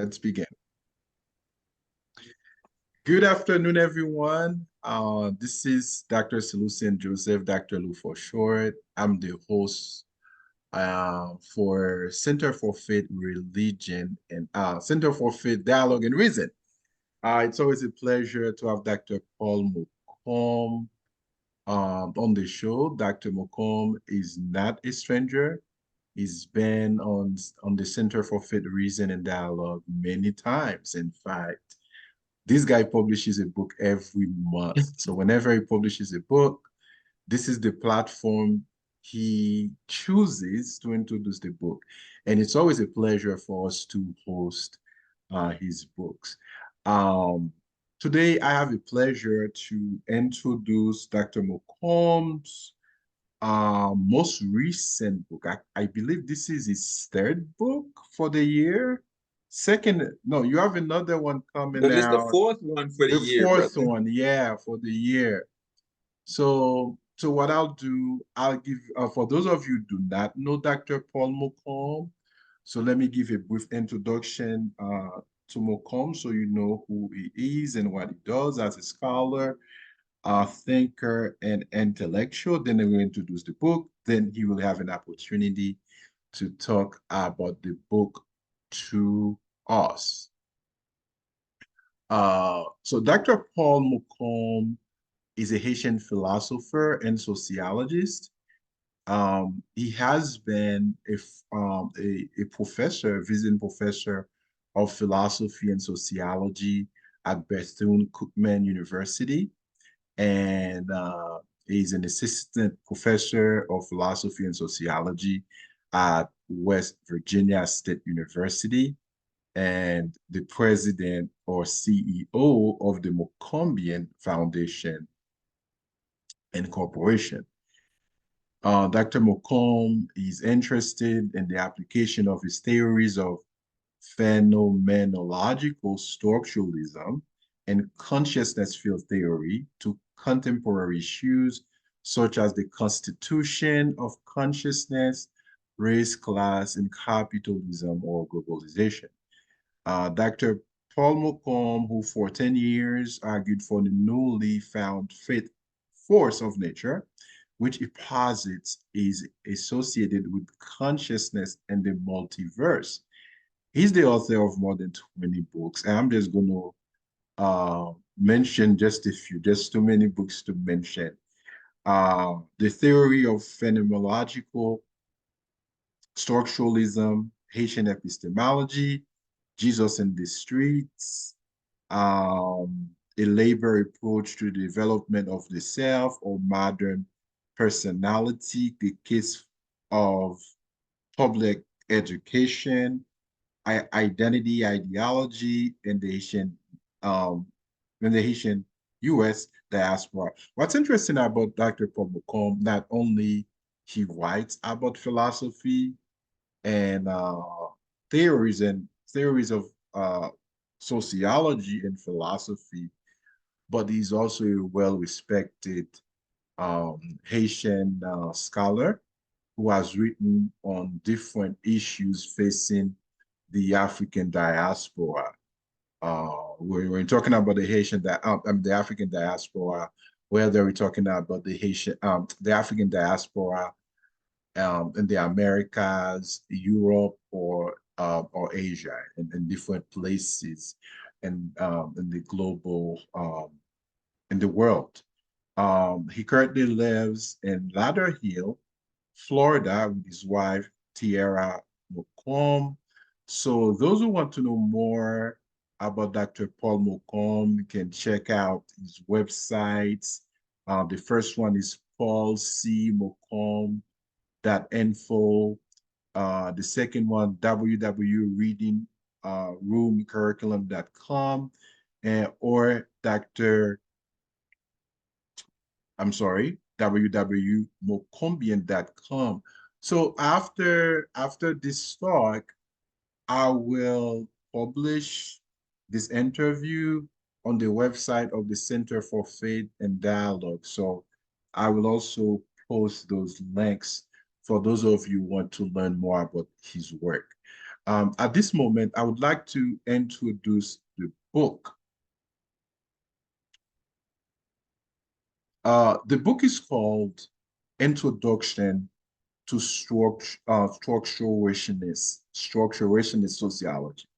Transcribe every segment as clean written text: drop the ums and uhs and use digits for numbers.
Let's begin. Good afternoon, everyone. This is Dr. Selucian Joseph, Dr. Lou for short. I'm the host for Center for Faith, Religion, and Center for Faith, Dialogue, and Reason. It's always a pleasure to have Dr. Paul Mocombe on the show. Dr. Mocombe is not a stranger. He's been on the Center for Faith, Reason, and Dialogue many times. In fact, this guy publishes a book every month. So whenever he publishes a book, this is the platform he chooses to introduce the book. And it's always a pleasure for us to host his books. Um, Today, I have a pleasure to introduce Dr. Mocombe's most recent book. I believe this is his third book for the year. Second, no, you have another one coming That is the out. fourth one for the The year, fourth brother. one, yeah, for the year. So what I'll do, I'll give, for those of you who do not know Dr. Paul Mocombe, so let me give a brief introduction to Mocombe so you know who he is and what he does as a scholar, a thinker, and intellectual. Then I will introduce the book. Then he will have an opportunity to talk about the book to us. So Dr. Paul Mocombe is a Haitian philosopher and sociologist. He has been a professor, a visiting professor of philosophy and sociology at Bethune-Cookman University, and he's an assistant professor of philosophy and sociology at West Virginia State University and the president or CEO of the Mocombian Foundation and Corporation. Dr. Mocombe is interested in the application of his theories of phenomenological structuralism and consciousness field theory to contemporary issues such as the constitution of consciousness, race, class, and capitalism or globalization. Dr. Paul Mocombe, who for 10 years argued for the newly found fifth force of nature, which he posits is associated with consciousness and the multiverse. He's the author of more than 20 books, and I'm just going to mention just a few, just too many books to mention. The Theory of Phenomenological Structuralism, Haitian Epistemology, Jesus in the Streets, a labor approach to the development of the self or modern personality, the case of public education, identity, ideology um, in the Haitian U.S. diaspora. What's interesting about Dr. Paul Mocombe, not only he writes about philosophy and theories of sociology and philosophy, but he's also a well-respected Haitian scholar who has written on different issues facing the African diaspora. We're talking about the the African diaspora, whether we're talking about the African diaspora in the Americas, Europe, or Asia, in different places, and in the global in the world. He currently lives in Lauderhill, Florida, with his wife Tierra Mocombe. So those who want to know more about Dr. Paul Mocombe can check out his websites. The first one is paulcmocombe.com info. The second one, www.readingroomcurriculum.com, or www.mocombian.com. So after this talk, I will publish this interview on the website of the Center for Faith and Dialogue. So I will also post those links for those of you who want to learn more about his work. At this moment, I would like to introduce the book. The book is called Introduction to Structurationist Sociology.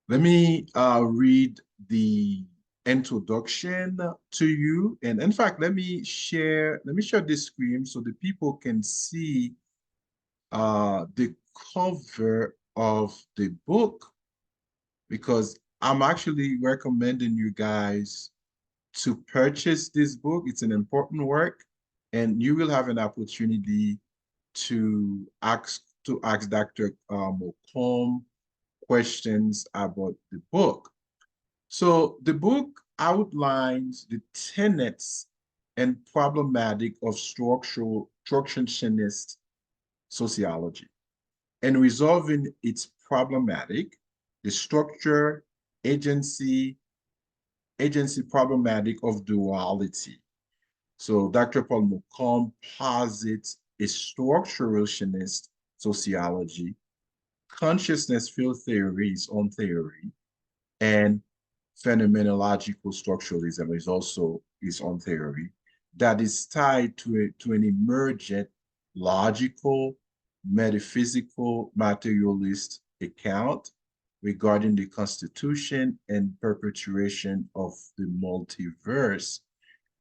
Let me read the introduction to you. And in fact, let me share this screen so the people can see the cover of the book, because I'm actually recommending you guys to purchase this book. It's an important work, and you will have an opportunity to ask Dr. Mocombe questions about the book. So the book outlines the tenets and problematic of structurationist sociology, and resolving its problematic, the structure, agency, agency problematic of duality. So Dr. Paul Mocombe posits a structurationist sociology, consciousness field theory, his own theory, and phenomenological structuralism is also his own theory, that is tied to an emergent logical, metaphysical, materialist account regarding the constitution and perpetuation of the multiverse,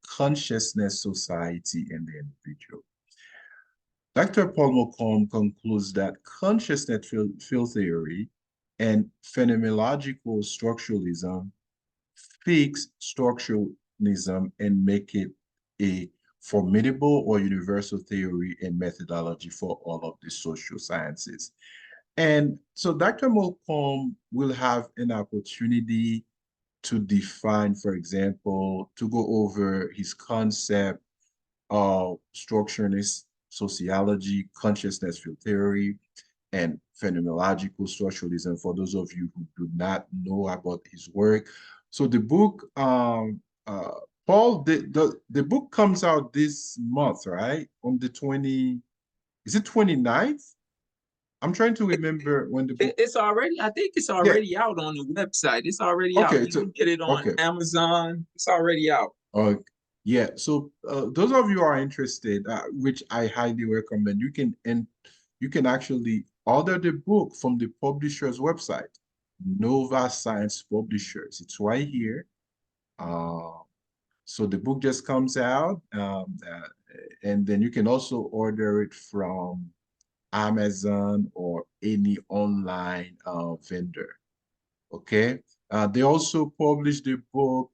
consciousness, society, and the individual. Dr. Paul Mocombe concludes that consciousness field theory and phenomenological structuralism fix structuralism and make it a formidable or universal theory and methodology for all of the social sciences. And so Dr. Mocombe will have an opportunity to define, for example, to go over his concept of structuralist sociology, consciousness field theory, and phenomenological structuralism for those of you who do not know about his work. So the book, Paul, the book comes out this month, right? On the 20, is it 29th? I'm trying to remember when the book. It's already, I think it's Yeah. already out on the website. It's already out. Okay. You So can get it on okay. Amazon. It's already out. Yeah. So those of you who are interested, which I highly recommend, you can actually order the book from the publisher's website, Nova Science Publishers. It's right here. So the book just comes out, and then you can also order it from Amazon or any online vendor. Okay. They also published the book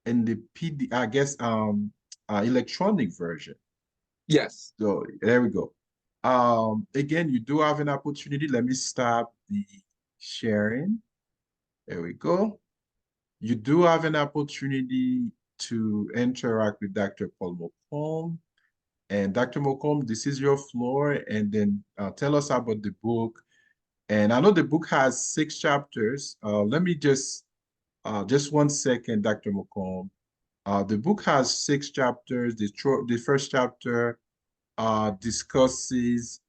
in the I guess, electronic version. Yes. So there we go. Again, you do have an opportunity. Let me stop the sharing. There we go. You do have an opportunity to interact with Dr. Paul Mocombe. And Dr. Mocombe, this is your floor. And then tell us about the book. And I know the book has 6 chapters. Let me just 1 second, Dr. Mocombe. The book has 6 chapters. The first chapter discusses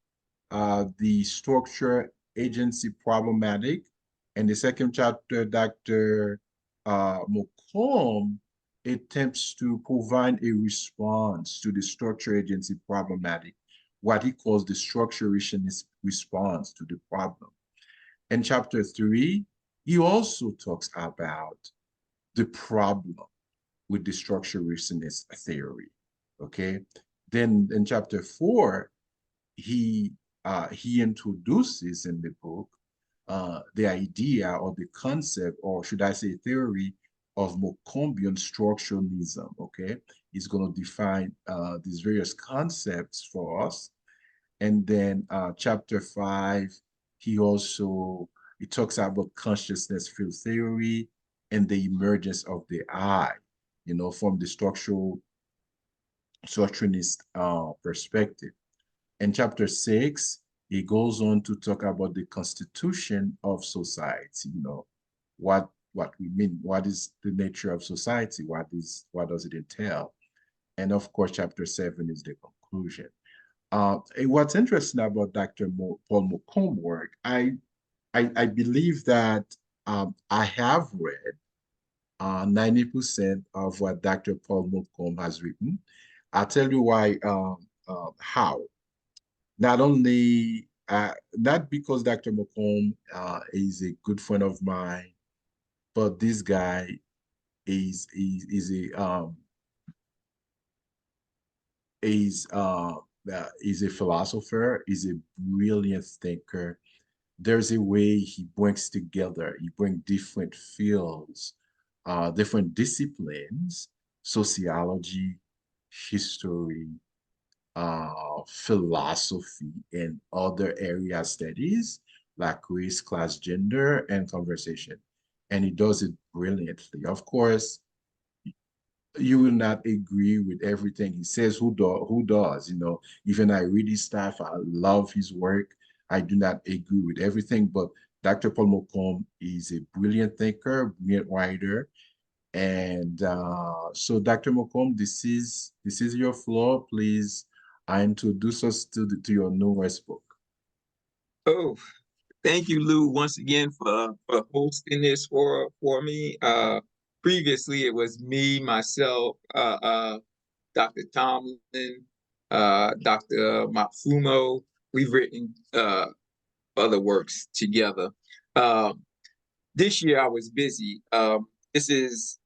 the structure agency problematic. And the second chapter, Dr. Mocombe attempts to provide a response to the structure agency problematic, what he calls the structurationist response to the problem. In chapter 3, he also talks about the problem with the structurationist theory. Okay. Then in chapter 4, he introduces in the book the idea or the concept, or should I say theory, of Mocombian structuralism. Okay, he's going to define these various concepts for us. And then chapter 5, he talks about consciousness field theory and the emergence of the I, from the structuralist perspective. In chapter 6, he goes on to talk about the constitution of society, what we mean, what is the nature of society, what does it entail? And of course, chapter 7 is the conclusion. What's interesting about Paul Mocombe work, I believe that I have read 90% of what Dr. Paul Mocombe has written. I'll tell you why, how. Not because Dr. Mocombe is a good friend of mine, but this guy is is a philosopher, is a brilliant thinker. There's a way he brings together, he brings different fields, different disciplines, sociology, history, philosophy, and other area studies like race, class, gender, and conversation. And he does it brilliantly. Of course, you will not agree with everything he says. Who does? Even I read his stuff, I love his work. I do not agree with everything, but Dr. Paul Mocombe is a brilliant thinker, brilliant writer. And so Dr. Mocombe, this is your floor. Please introduce us to your newest book. Oh, thank you, Lou, once again for hosting this for me. Previously, it was me, myself, Dr. Tomlin, Dr. Matfumo. We've written other works together. This year, I was busy. This is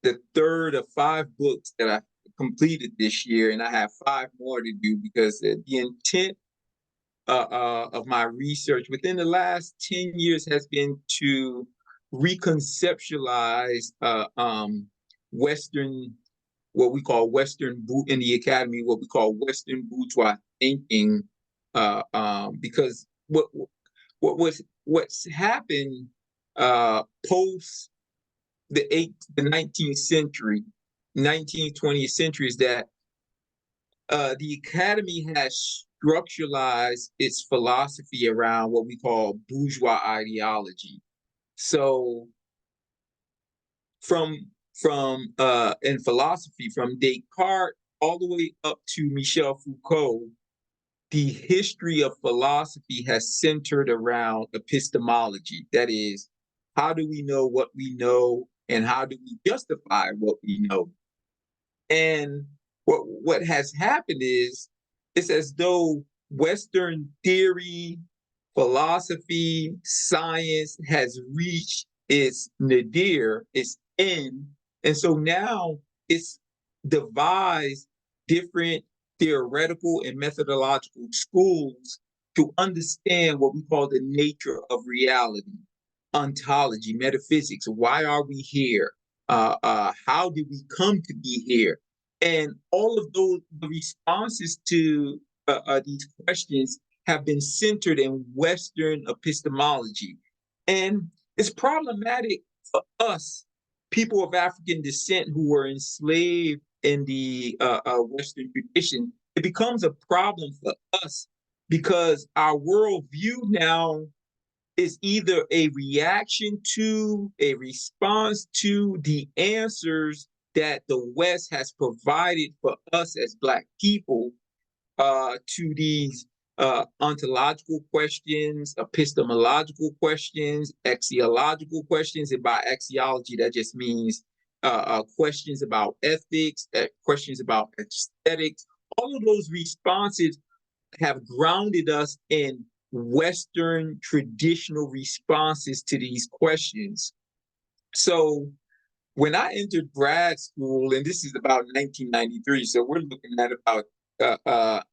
the third of 5 books that I completed this year, and I have 5 more to do because the intent of my research within the last 10 years has been to reconceptualize Western, what we call Western, in the academy, what we call Western bourgeois thinking, because what's happened post the 19th century, 19th, 20th century is that the academy has structuralized its philosophy around what we call bourgeois ideology. So from in philosophy, from Descartes all the way up to Michel Foucault, the history of philosophy has centered around epistemology. That is, how do we know what we know, and how do we justify what we know? And what has happened is it's as though Western theory, philosophy, science has reached its nadir, its end. And so now it's devised different theoretical and methodological schools to understand what we call the nature of reality, ontology, metaphysics. Why are we here? How did we come to be here? And all of those the responses to these questions have been centered in Western epistemology. And it's problematic for us, people of African descent who were enslaved in the Western tradition. It becomes a problem for us because our worldview now is either a reaction to, a response to the answers that the West has provided for us as Black people to these ontological questions, epistemological questions, axiological questions. And by axiology, that just means questions about ethics, questions about aesthetics. All of those responses have grounded us in Western traditional responses to these questions. So when I entered grad school, and this is about 1993, so we're looking at about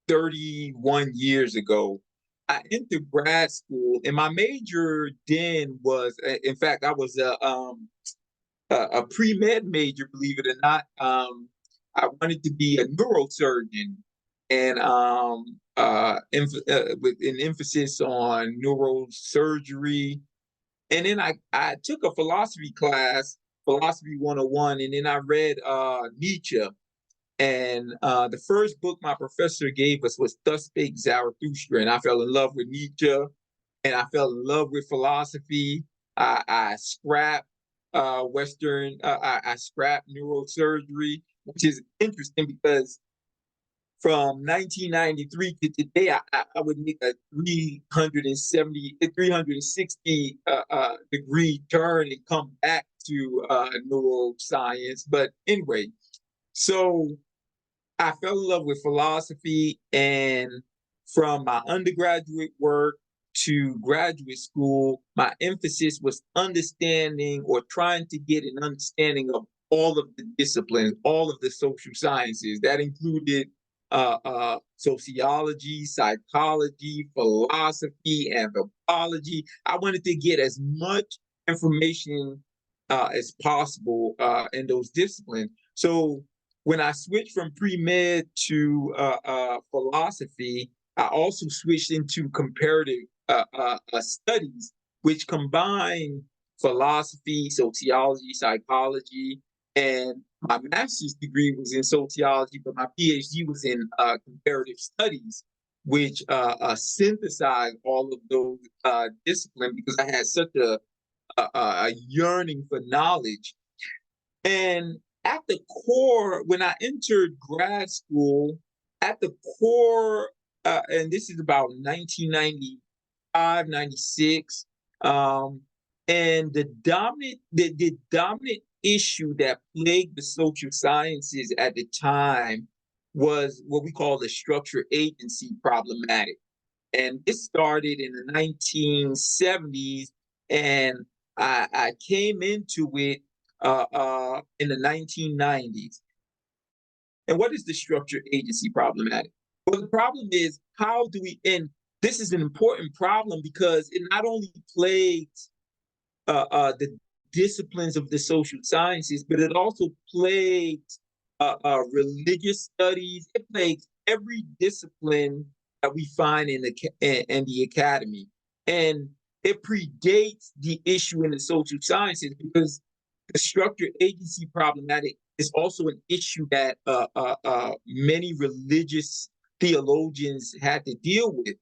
31 years ago, I entered grad school, and my major then was, in fact, I was a pre-med major, believe it or not. I wanted to be a neurosurgeon, and with an emphasis on neurosurgery. And then I took a philosophy class, Philosophy 101, and then I read Nietzsche. And the first book my professor gave us was Thus Spake Zarathustra, and I fell in love with Nietzsche, and I fell in love with philosophy. I scrapped I scrapped neurosurgery, which is interesting because from 1993 to today, I would make a 360 degree turn and come back to neuroscience. But anyway, so I fell in love with philosophy, and from my undergraduate work to graduate school, my emphasis was understanding or trying to get an understanding of all of the disciplines, all of the social sciences. That included sociology, psychology, philosophy, anthropology. I wanted to get as much information as possible in those disciplines. So when I switched from pre-med to philosophy, I also switched into comparative studies, which combine philosophy, sociology, psychology, and my master's degree was in sociology, but my PhD was in comparative studies, which synthesized all of those disciplines because I had such a yearning for knowledge. And at the core, when I entered grad school, at the core, and this is about 1995, 96, and the dominant issue that plagued the social sciences at the time was what we call the structure agency problematic. And this started in the 1970s, and I came into it in the 1990s. And what is the structure agency problematic? Well, the problem is how do we, and this is an important problem because it not only plagues the disciplines of the social sciences, but it also plagues religious studies. It plagues every discipline that we find in the academy. And it predates the issue in the social sciences because the structure agency problematic is also an issue that many religious theologians had to deal with.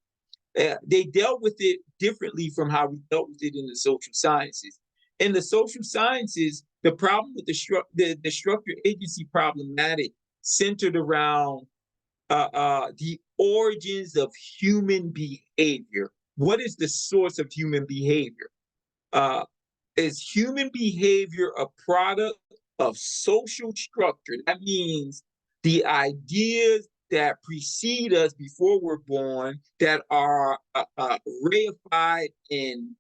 They dealt with it differently from how we dealt with it in the social sciences. In the social sciences, the problem with the structure agency problematic centered around the origins of human behavior. What is the source of human behavior? Uh, is human behavior a product of social structure? That means the ideas that precede us before we're born that are reified in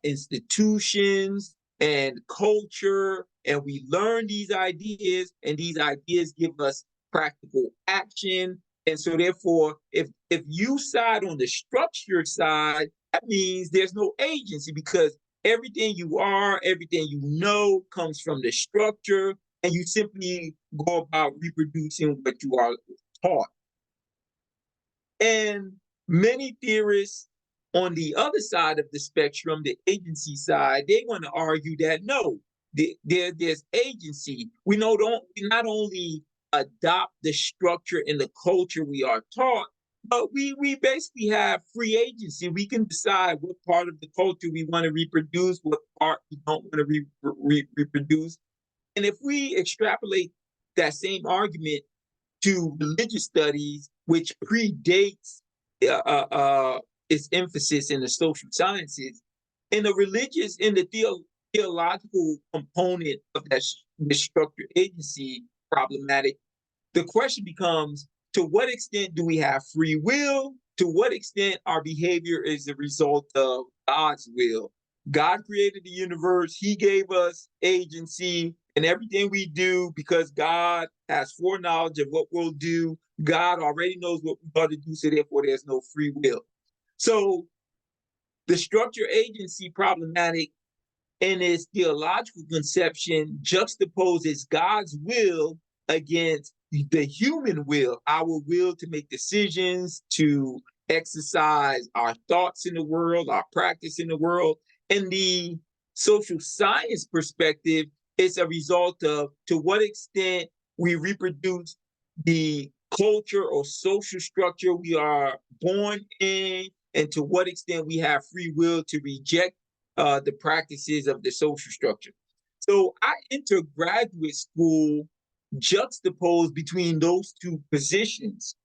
institutions and culture, and we learn these ideas, and these ideas give us practical action. And so therefore, if you side on the structure side, that means there's no agency because everything you are, everything you know comes from the structure, and you simply go about reproducing what you are taught. And many theorists on the other side of the spectrum, the agency side, they want to argue that no, there's agency. We not only adopt the structure and the culture we are taught, but we basically have free agency. We can decide what part of the culture we want to reproduce, what part we don't want to reproduce. And if we extrapolate that same argument to religious studies, which predates its emphasis in the social sciences, in the theological component of the structured agency problematic, the question becomes, to what extent do we have free will? To what extent our behavior is a result of God's will? God created the universe. He gave us agency and everything we do because God has foreknowledge of what we'll do. God already knows what we're going to do, so therefore there's no free will. So the structure agency problematic in its theological conception juxtaposes God's will against the human will, our will to make decisions, to exercise our thoughts in the world, our practice in the world. In the social science perspective, it's a result of to what extent we reproduce the culture or social structure we are born in, and to what extent we have free will to reject the practices of the social structure. So I entered graduate school juxtaposed between those two positions.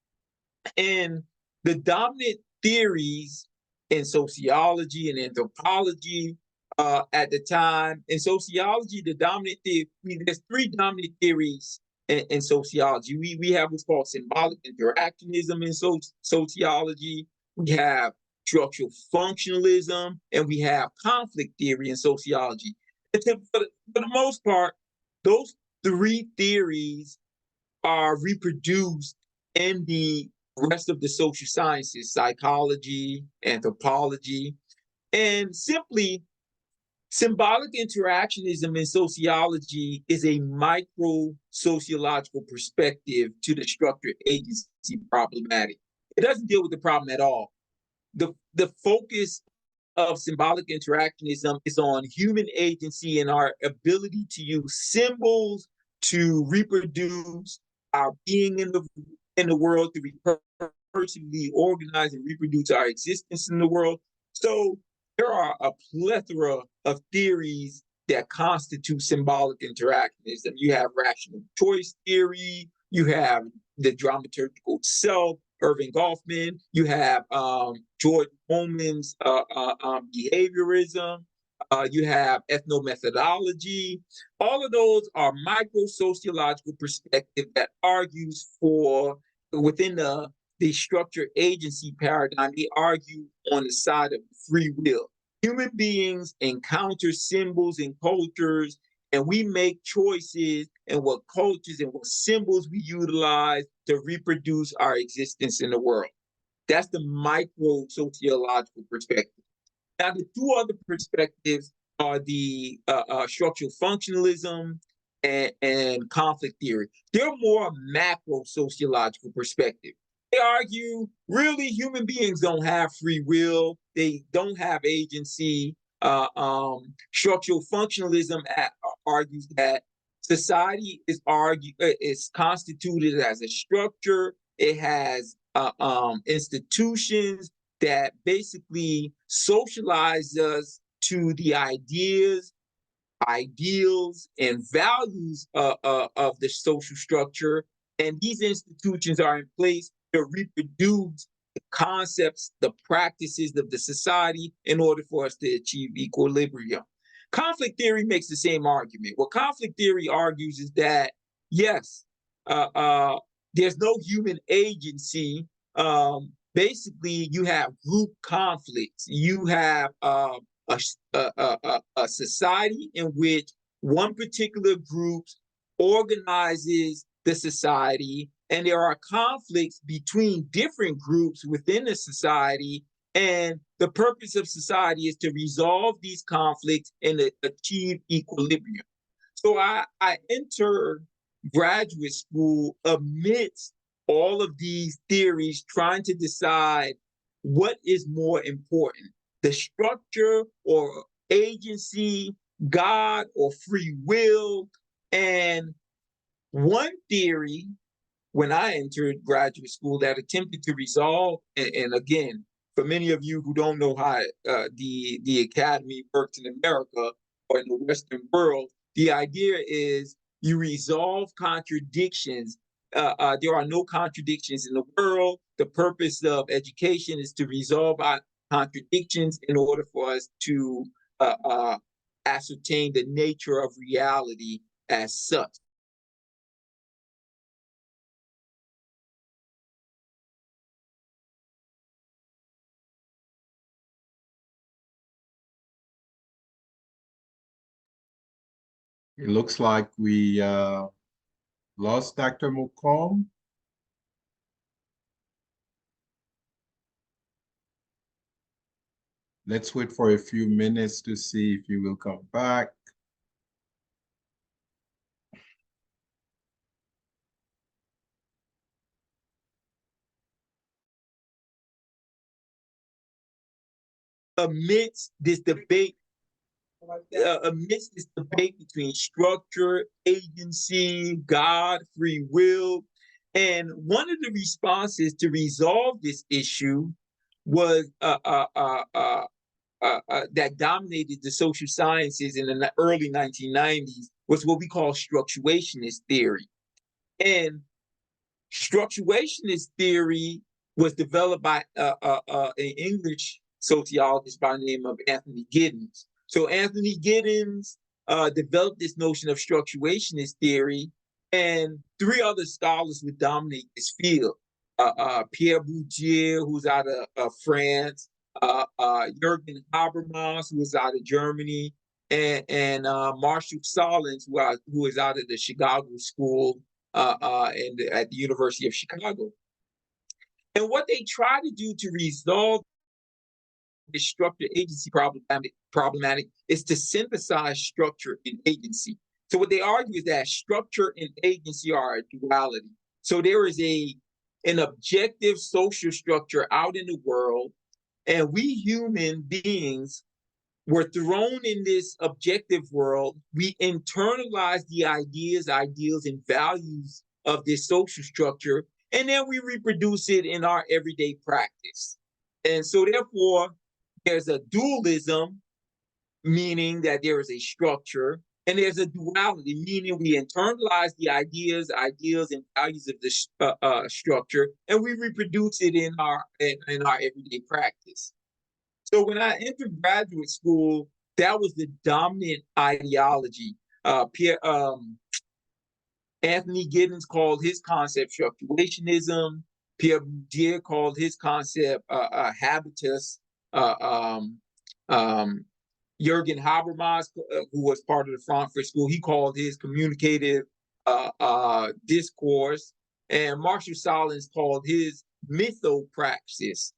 And the dominant theories in sociology and anthropology at the time, in sociology, the dominant theory, there's three dominant theories in sociology. We have what's called symbolic interactionism in sociology. We have structural functionalism, and we have conflict theory in sociology. And for the most part, those three theories are reproduced in the rest of the social sciences, psychology, anthropology, and simply symbolic interactionism in sociology is a micro sociological perspective to the structured agency problematic. It doesn't deal with the problem at all. The focus of symbolic interactionism is on human agency and our ability to use symbols to reproduce our being in the world, to recursively organize and reproduce our existence in the world. So there are a plethora of theories that constitute symbolic interactionism. You have rational choice theory, you have the dramaturgical self, Irving Goffman, you have George Holman's behaviorism, you have ethnomethodology. All of those are micro-sociological perspective that argues for, within the structured agency paradigm, they argue on the side of free will. Human beings encounter symbols and cultures, and we make choices and what cultures and what symbols we utilize to reproduce our existence in the world. That's the micro sociological perspective. Now, the two other perspectives are the structural functionalism and conflict theory. They're more macro sociological perspective. They argue really human beings don't have free will, they don't have agency. Structural functionalism argues that society is constituted as a structure. It has institutions that basically socialize us to the ideas, ideals, and values of the social structure. And these institutions are in place to reproduce the concepts, the practices of the society in order for us to achieve equilibrium. Conflict theory makes the same argument. What conflict theory argues is that, yes, there's no human agency. Basically, you have group conflicts. You have a society in which one particular group organizes the society, and there are conflicts between different groups within the society. And the purpose of society is to resolve these conflicts and to achieve equilibrium. So I entered graduate school amidst all of these theories, trying to decide what is more important, the structure or agency, God or free will. And one theory, when I entered graduate school, that attempted to resolve, and again, for many of you who don't know how the academy works in America or in the Western world, the idea is you resolve contradictions. There are no contradictions in the world. The purpose of education is to resolve our contradictions in order for us to ascertain the nature of reality as such. It looks like we lost Dr. Mocombe. Let's wait for a few minutes to see if he will come back. Amidst this debate between structure, agency, God, free will. And one of the responses to resolve this issue was that dominated the social sciences in the early 1990s was what we call structurationist theory. And structurationist theory was developed by an English sociologist by the name of Anthony Giddens. So Anthony Giddens developed this notion of structurationist theory, and three other scholars would dominate this field. Pierre Bourdieu, who's out of France, Jürgen Habermas, who is out of Germany, and Marshall Solins, who is out of the Chicago School and at the University of Chicago. And what they try to do to resolve the structure agency problematic is to synthesize structure and agency. So what they argue is that structure and agency are a duality. So there is an objective social structure out in the world, and we human beings were thrown in this objective world. We internalize the ideas, ideals, and values of this social structure, and then we reproduce it in our everyday practice. And so therefore, there's a dualism, meaning that there is a structure, and there's a duality, meaning we internalize the ideas, ideals, and values of the structure, and we reproduce it in our everyday practice. So when I entered graduate school, that was the dominant ideology. Anthony Giddens called his concept structurationism. Pierre Bourdieu called his concept habitus. Jürgen Habermas, who was part of the Frankfurt School, he called his communicative discourse. And Marshall Solins called his mythopraxis.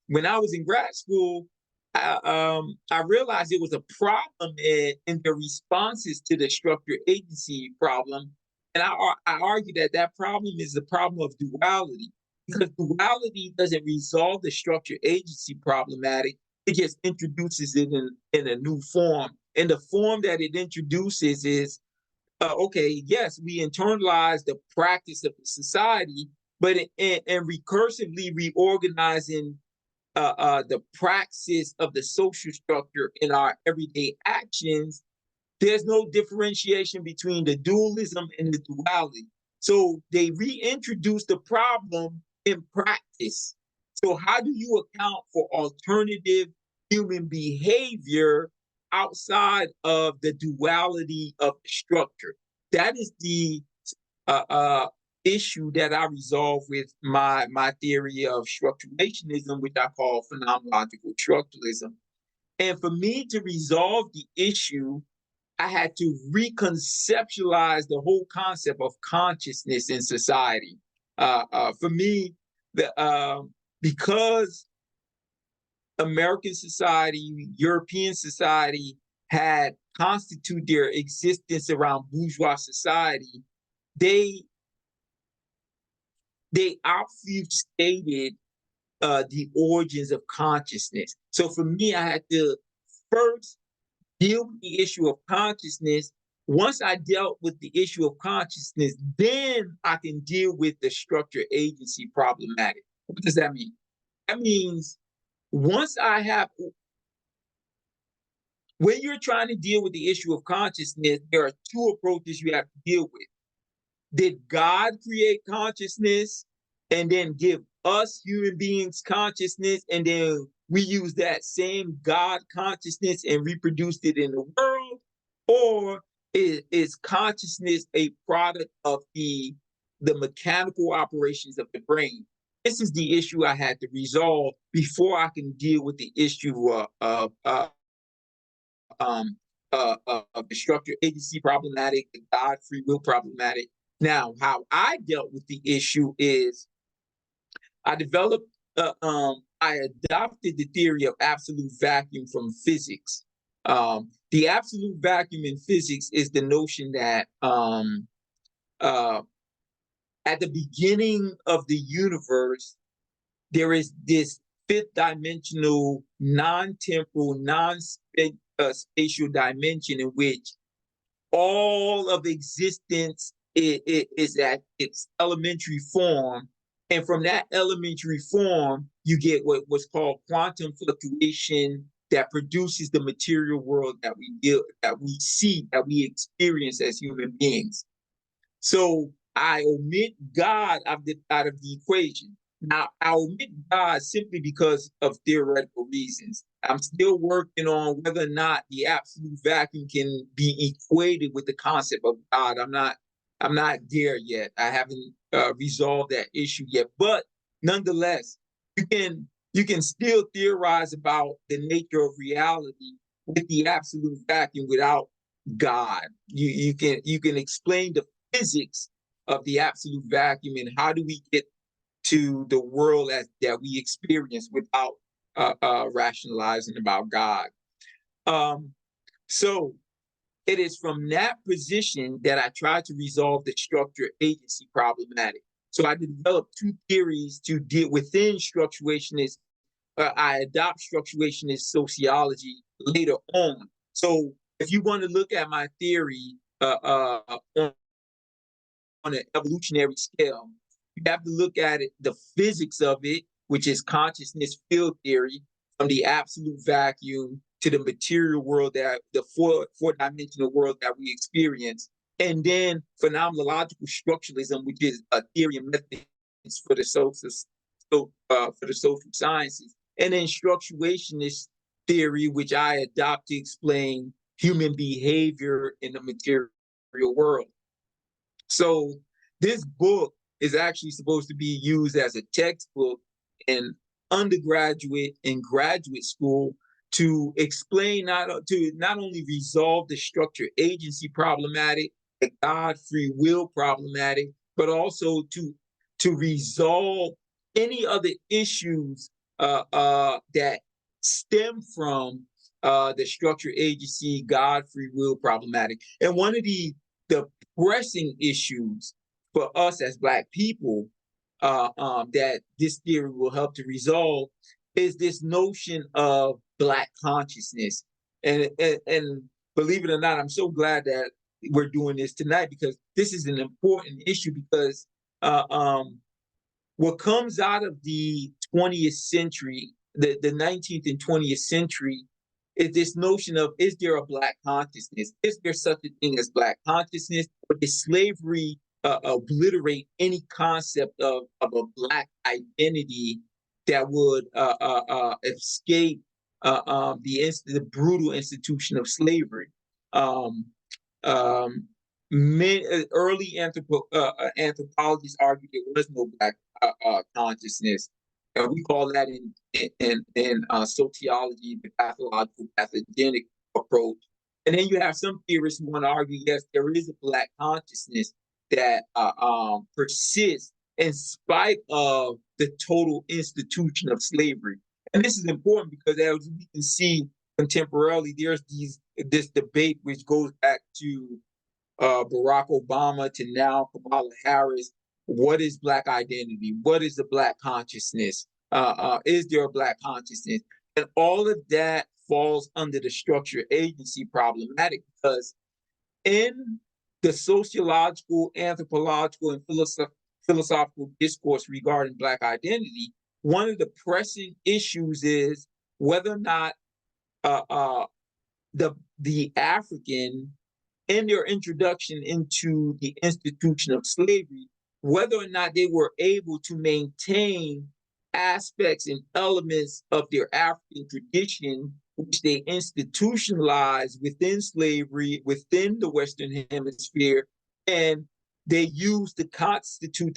When I was in grad school, I realized it was a problem in the responses to the structure agency problem. And I argue that that problem is the problem of duality, because duality doesn't resolve the structure agency problematic. It just introduces it in a new form. And the form that it introduces is, okay, yes, we internalize the practice of the society, but and recursively reorganizing the praxis of the social structure in our everyday actions, there's no differentiation between the dualism and the duality. So they reintroduce the problem in practice. So how do you account for alternative human behavior outside of the duality of the structure? That is the issue that I resolve with my theory of structurationism, which I call phenomenological structuralism. And for me to resolve the issue, I had to reconceptualize the whole concept of consciousness in society. For me, because American society, European society had constituted their existence around bourgeois society, they obfuscated the origins of consciousness. So for me, I had to first deal with the issue of consciousness. Once I dealt with the issue of consciousness, then I can deal with the structure agency problematic. What does that mean? That means once I have, when you're trying to deal with the issue of consciousness, there are two approaches you have to deal with. Did God create consciousness and then give us human beings consciousness, and then we use that same God consciousness and reproduced it in the world? Or is consciousness a product of the mechanical operations of the brain? This is the issue I had to resolve before I can deal with the issue of the structure agency problematic, the God free will problematic. Now, how I dealt with the issue is I adopted the theory of absolute vacuum from physics. The absolute vacuum in physics is the notion that at the beginning of the universe, there is this fifth dimensional, non-temporal, non-spatial dimension in which all of existence is at its elementary form. And from that elementary form, you get what's called quantum fluctuation that produces the material world that we see, that we experience as human beings. So I omit God out of the equation. Now, I omit God simply because of theoretical reasons. I'm still working on whether or not the absolute vacuum can be equated with the concept of God. I'm not there yet. I haven't resolved that issue yet. But nonetheless, you can still theorize about the nature of reality with the absolute vacuum without God. You can explain the physics of the absolute vacuum and how do we get to the world that we experience without rationalizing about God. Um, so it is from that position that I try to resolve the structure agency problematic. So I developed two theories to deal within structurationist. I adopt structurationist sociology later on. So if you want to look at my theory on an evolutionary scale, you have to look at it, the physics of it, which is consciousness field theory, from the absolute vacuum to the material world, that the four-dimensional world that we experience, and then phenomenological structuralism, which is a theory and methods for the social sciences, and then structurationist theory, which I adopt to explain human behavior in the material world. So this book is actually supposed to be used as a textbook in undergraduate and graduate school to explain to not only resolve the structure agency problematic, the God free will problematic, but also to resolve any other issues that stem from the structure agency God free will problematic. And one of the pressing issues for us as Black people that this theory will help to resolve is this notion of Black consciousness. And believe it or not, I'm so glad that we're doing this tonight, because this is an important issue, because uh, um, what comes out of the 20th century, the 19th and 20th century, is this notion of, is there a Black consciousness? Is there such a thing as Black consciousness? Or did slavery obliterate any concept of a Black identity that would escape the brutal institution of slavery? Um, um, Early anthropologists argued there was no Black consciousness. And we call that in sociology the pathological pathogenic approach. And then you have some theorists who want to argue, yes, there is a Black consciousness that persists in spite of the total institution of slavery. And this is important because, as we can see contemporarily, there's this debate which goes back to Barack Obama to now Kamala Harris. What is Black identity? What is the Black consciousness? Is there a Black consciousness? And all of that falls under the structure agency problematic, because in the sociological, anthropological, and philosophical discourse regarding Black identity, one of the pressing issues is whether or not uh, uh, the African, in their introduction into the institution of slavery, whether or not they were able to maintain aspects and elements of their African tradition, which they institutionalized within slavery, within the Western Hemisphere, and they used to constitute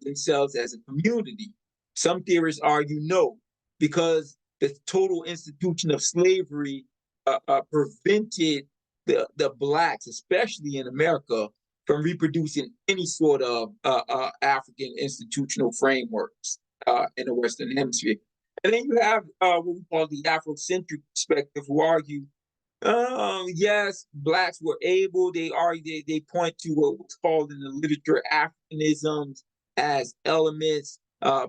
themselves as a community. Some theorists argue no, because the total institution of slavery prevented the Blacks, especially in America, from reproducing any sort of African institutional frameworks in the Western Hemisphere. And then you have what we call the Afrocentric perspective, who argue, yes, Blacks were able, they point to what's called in the literature Africanisms as elements.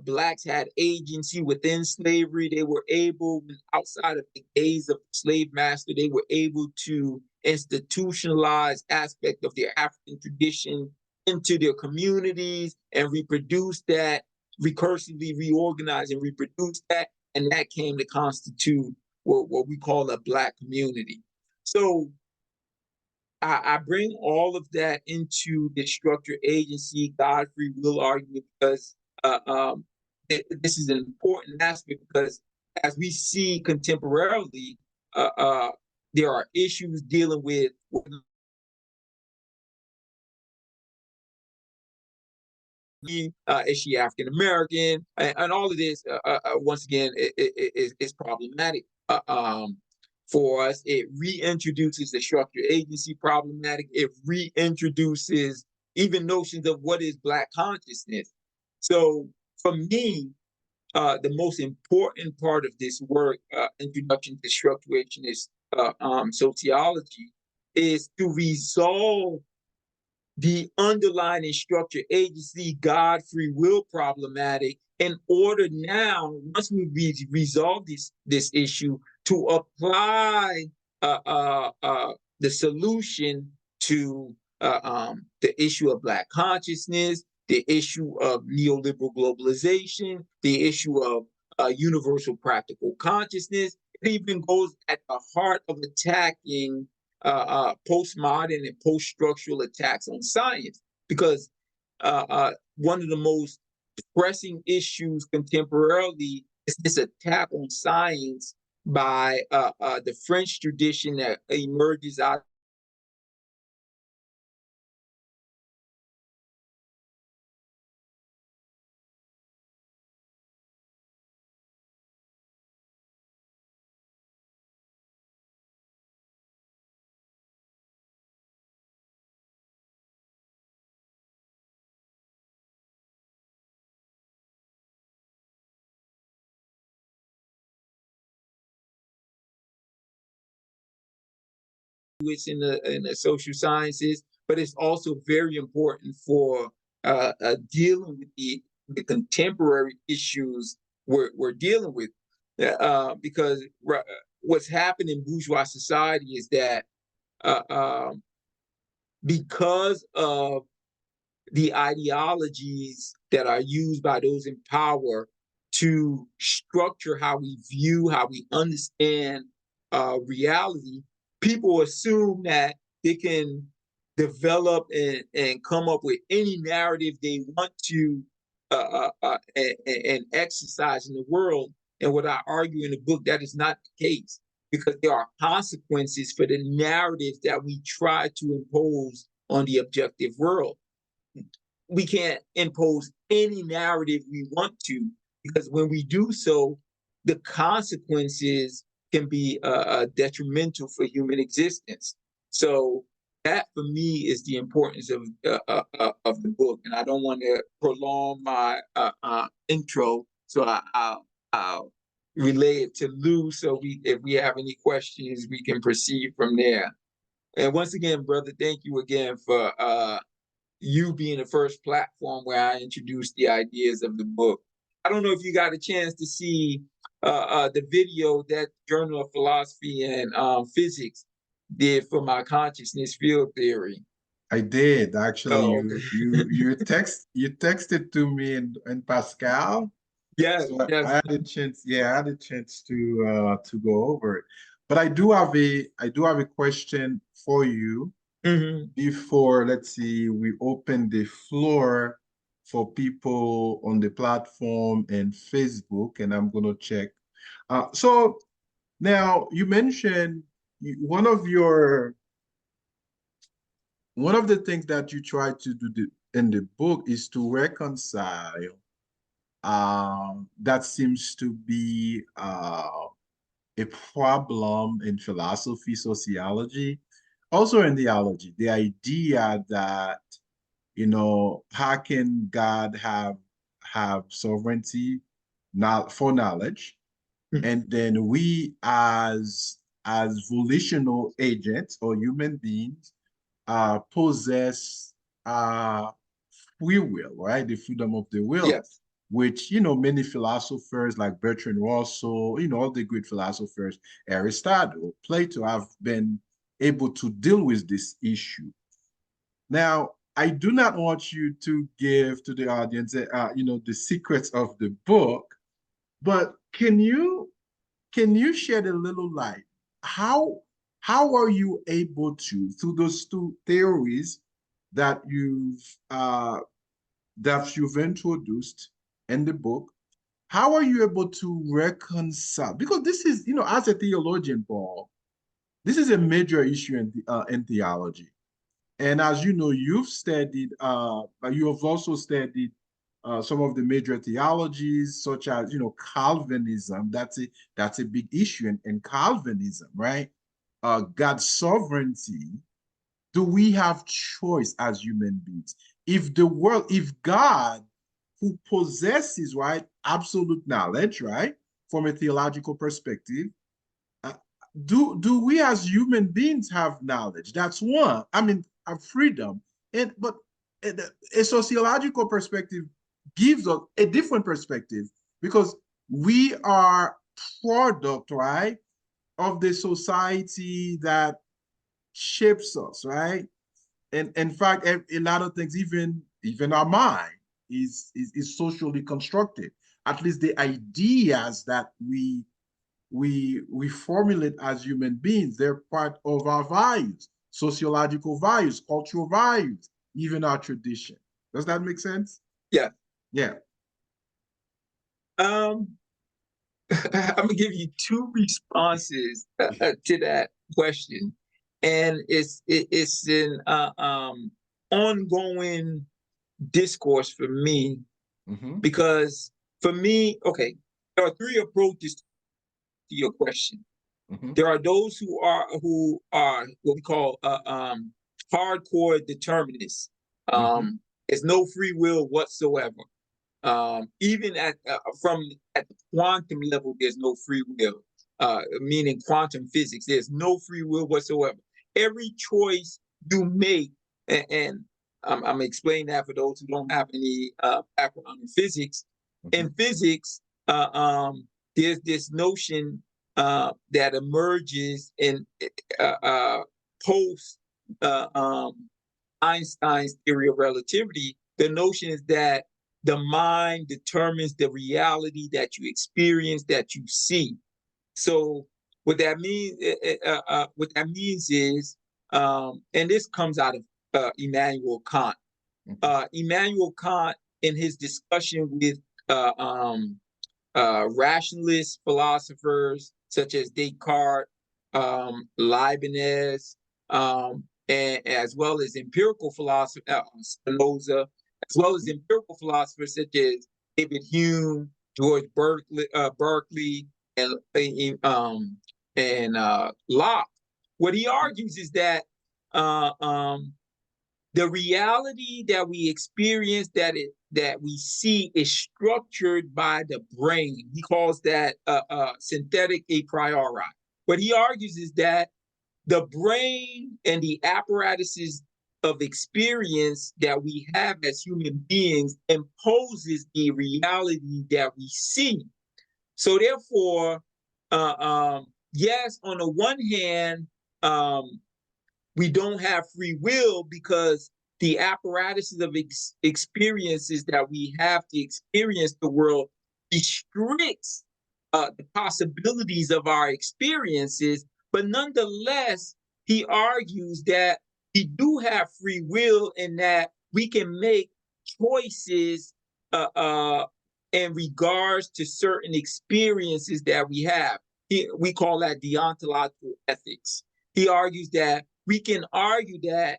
Blacks had agency within slavery. They were able, outside of the gaze of the slave master, they were able to institutionalize aspect of their African tradition into their communities and reproduce that, recursively reorganize and reproduce that. And that came to constitute what we call a Black community. So I bring all of that into the structure agency, God, free will argument because this is an important aspect because as we see contemporarily, uh, uh, there are issues dealing with is she African American, and all of this. Once again, is problematic for us. It reintroduces the structure agency problematic. It reintroduces even notions of what is Black consciousness. So for me, the most important part of this work, Introduction to Structurationist Sociology, is to resolve the underlying structure agency, God, free will problematic in order now, once we resolve this issue, to apply the solution to the issue of Black consciousness, the issue of neoliberal globalization, the issue of universal practical consciousness. It even goes at the heart of attacking postmodern and post-structural attacks on science, because one of the most pressing issues contemporarily is this attack on science by the French tradition that emerges out in the social sciences, but it's also very important for dealing with the contemporary issues we're dealing with. Because what's happened in bourgeois society is that uh, um, because of the ideologies that are used by those in power to structure how we view, how we understand reality, people assume that they can develop and come up with any narrative they want to and exercise in the world. And what I argue in the book, that is not the case, because there are consequences for the narratives that we try to impose on the objective world. We can't impose any narrative we want to, because when we do so, the consequences can be detrimental for human existence. So that, for me, is the importance of the book. And I don't want to prolong my intro, so I'll relay it to Lou. So if we have any questions, we can proceed from there. And once again, brother, thank you again for you being the first platform where I introduced the ideas of the book. I don't know if you got a chance to see the video that Journal of Philosophy and Physics did for my consciousness field theory. I did actually. Oh, You texted to me in Pascal, yes, so I yes. had a chance. Yeah, I had a chance to go over it. But I do have a question for you Hmm. before, let's see, we open the floor for people on the platform and Facebook, and I'm gonna check. So now you mentioned one of your one of the things that you try to do in the book is to reconcile that seems to be a problem in philosophy, sociology, also in theology. The idea that, how can God have sovereignty, not for knowledge, and then we as volitional agents or human beings possess free will, right? The freedom of the will, Yes. which, many philosophers like Bertrand Russell, all the great philosophers, Aristotle, Plato, have been able to deal with this issue. Now, I do not want you to give to the audience, the secrets of the book, but can you shed a little light? How how are you able to, through those two theories that you've introduced in the book, how are you able to reconcile? Because this is, as a theologian, Paul, this is a major issue in theology. And as you know, you have also studied some of the major theologies, such as, Calvinism. That's a big issue in Calvinism, right? God's sovereignty. Do we have choice as human beings? If God, who possesses, right, absolute knowledge, right, from a theological perspective, uh, do we as human beings have knowledge? That's one. I mean, have freedom, but a sociological perspective gives us a different perspective because we are product, right, of the society that shapes us, right? And in fact, a lot of things, even our mind, is socially constructed. At least the ideas that we formulate as human beings, they're part of our values, sociological values, cultural values, even our tradition. Does that make sense? Yeah. Yeah. Um, I'm gonna give you two responses to that question, and it's an ongoing discourse for me Mm-hmm. because for me, okay, there are three approaches to your question. Mm-hmm. There are those who are what we call hardcore determinists. Mm-hmm. There's no free will whatsoever. Even at the quantum level, there's no free will. Meaning quantum physics, there's no free will whatsoever. Every choice you make, and I'm explaining that for those who don't have any background in physics. Mm-hmm. In physics, there's this notion that emerges in post Einstein's theory of relativity. The notion is that the mind determines the reality that you experience, that you see. So what that means is, and this comes out of Immanuel Kant. Mm-hmm. Immanuel Kant, in his discussion with uh, um, rationalist philosophers such as Descartes, Leibniz, and as well as empirical philosophers, Spinoza, as well as empirical philosophers such as David Hume, George Berkeley, and Locke. What he argues is that uh, um, the reality that we experience, that we see, is structured by the brain. He calls that synthetic a priori. What he argues is that the brain and the apparatuses of experience that we have as human beings imposes the reality that we see. So therefore, yes, on the one hand, um, we don't have free will because the apparatuses of experiences that we have to experience the world restricts the possibilities of our experiences. But nonetheless, he argues that we do have free will and that we can make choices uh, uh, in regards to certain experiences that we have. We call that deontological ethics. He argues that we can argue that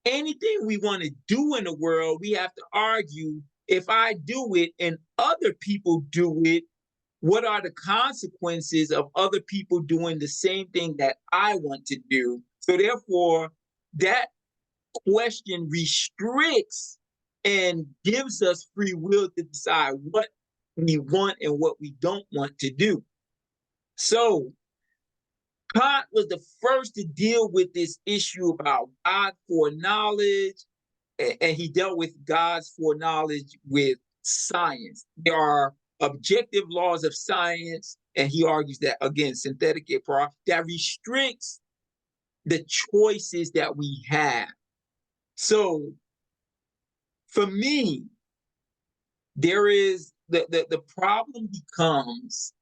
anything we want to do in the world, we have to argue, if I do it and other people do it, what are the consequences of other people doing the same thing that I want to do? So therefore, that question restricts and gives us free will to decide what we want and what we don't want to do. So Kant was the first to deal with this issue about God foreknowledge, and he dealt with God's foreknowledge with science. There are objective laws of science, and he argues that, again, synthetic that restricts the choices that we have. So for me, there is the problem becomes,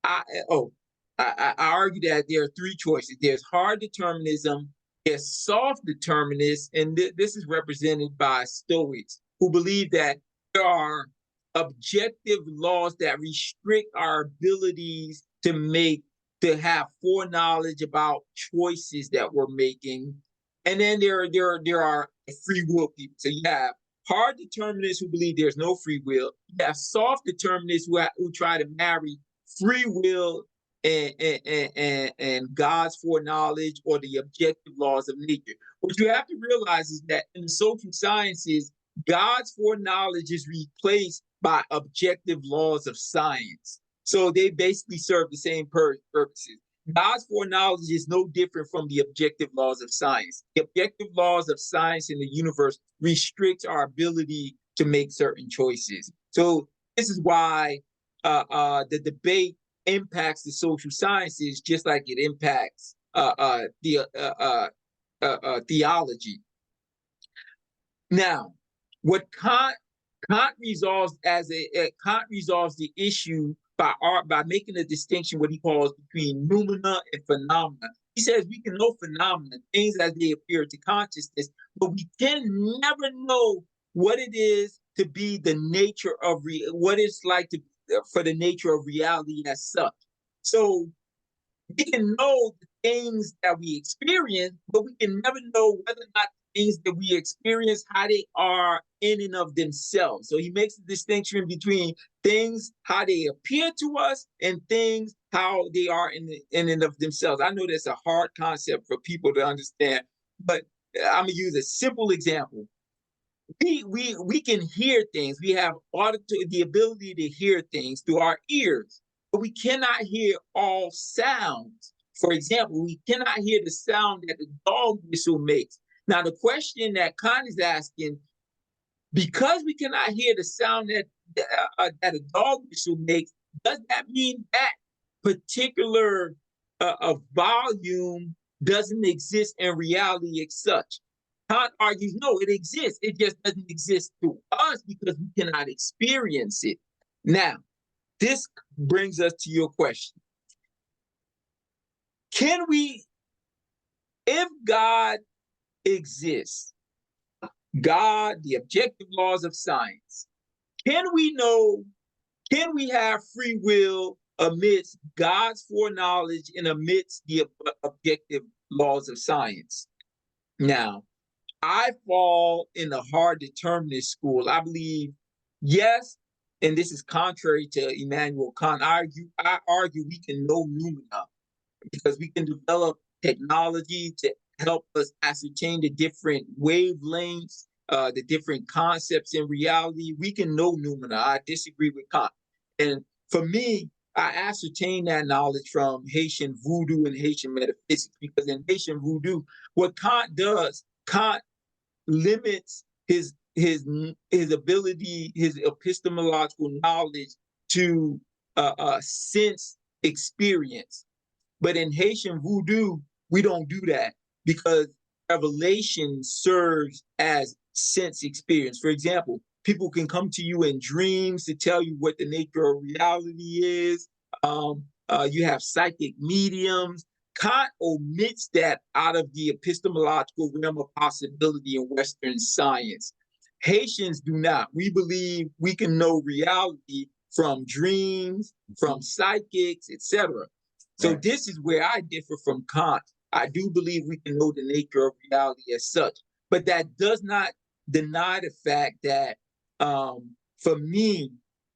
I oh I argue that there are three choices. There's hard determinism, there's soft determinists, and this is represented by Stoics, who believe that there are objective laws that restrict our abilities to have foreknowledge about choices that we're making. And then there are free will people. So you have hard determinists who believe there's no free will. You have soft determinists who try to marry free will and God's foreknowledge or the objective laws of nature. What you have to realize is that in the social sciences, God's foreknowledge is replaced by objective laws of science. So they basically serve the same purposes. God's foreknowledge is no different from the objective laws of science. The objective laws of science in the universe restrict our ability to make certain choices. So this is why the debate impacts the social sciences just like it impacts theology. Now, what Kant resolves Kant resolves the issue by making a distinction what he calls between noumena and phenomena. He says we can know phenomena, things as they appear to consciousness, but we can never know what it is to be the nature of what it's like for the nature of reality as such. So we can know the things that we experience, but we can never know whether or not the things that we experience, how they are in and of themselves. So he makes a distinction between things, how they appear to us, and things, how they are in and of themselves. I know that's a hard concept for people to understand, but I'm gonna use a simple example. We can hear things. We have the ability to hear things through our ears, but we cannot hear all sounds. For example, we cannot hear the sound that the dog whistle makes. Now, the question that Kant is asking, because we cannot hear the sound that a dog whistle makes, does that mean that particular volume doesn't exist in reality as such? Kant argues, no, it exists. It just doesn't exist to us because we cannot experience it. Now, this brings us to your question. Can we, if God exists, God, the objective laws of science, can we have free will amidst God's foreknowledge and amidst the objective laws of science? Now, I fall in the hard determinist school. I believe, yes, and this is contrary to Immanuel Kant. I argue we can know noumena because we can develop technology to help us ascertain the different wavelengths, the different concepts in reality. We can know noumena. I disagree with Kant. And for me, I ascertain that knowledge from Haitian voodoo and Haitian metaphysics, because in Haitian voodoo, what Kant does, Kant limits his ability, his epistemological knowledge to sense experience. But in Haitian voodoo, we don't do that because revelation serves as sense experience. For example, people can come to you in dreams to tell you what the nature of reality is. You have psychic mediums. Kant omits that out of the epistemological realm of possibility in Western science. Haitians do not. We believe we can know reality from dreams, from psychics, etc. So this is where I differ from Kant. I do believe we can know the nature of reality as such, but that does not deny the fact that for me,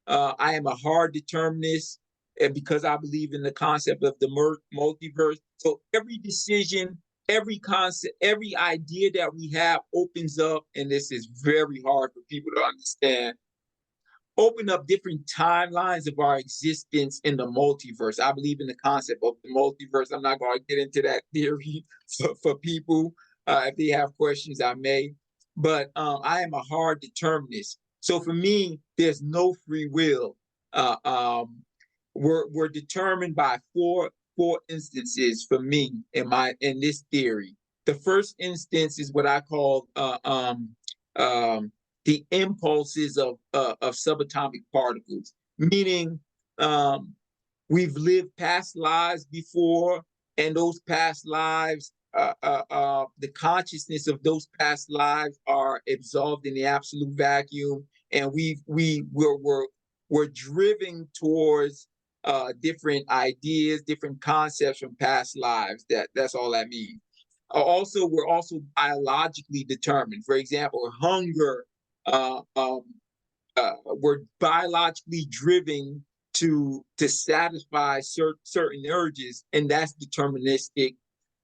I am a hard determinist, and because I believe in the concept of the multiverse. So every decision, every concept, every idea that we have opens up, and this is very hard for people to understand, open up different timelines of our existence in the multiverse. I believe in the concept of the multiverse. I'm not going to get into that theory for people. If they have questions, I may. But I am a hard determinist. So for me, there's no free will. We're determined by four instances for me in this theory. The first instance is what I call the impulses of subatomic particles, meaning we've lived past lives before, and those past lives, the consciousness of those past lives are absolved in the absolute vacuum, and we're driven towards different ideas, different concepts from past lives. That's all that means. Also, we're also biologically determined. For example, hunger. Uh, um, we're biologically driven to satisfy certain urges, and that's deterministic.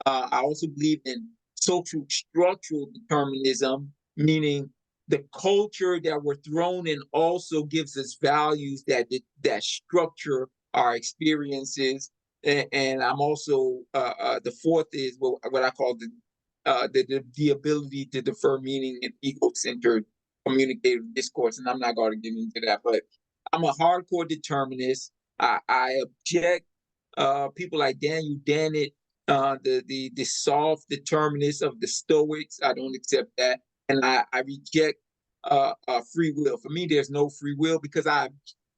I also believe in social structural determinism, meaning the culture that we're thrown in also gives us values that structure our experiences. And I'm also the fourth is what I call the ability to defer meaning in ego-centered communicative discourse. And I'm not going to get into that, but I'm a hardcore determinist. I object people like Daniel Dennett, the soft determinists of the Stoics. I don't accept that, and I reject free will. For me, there's no free will because I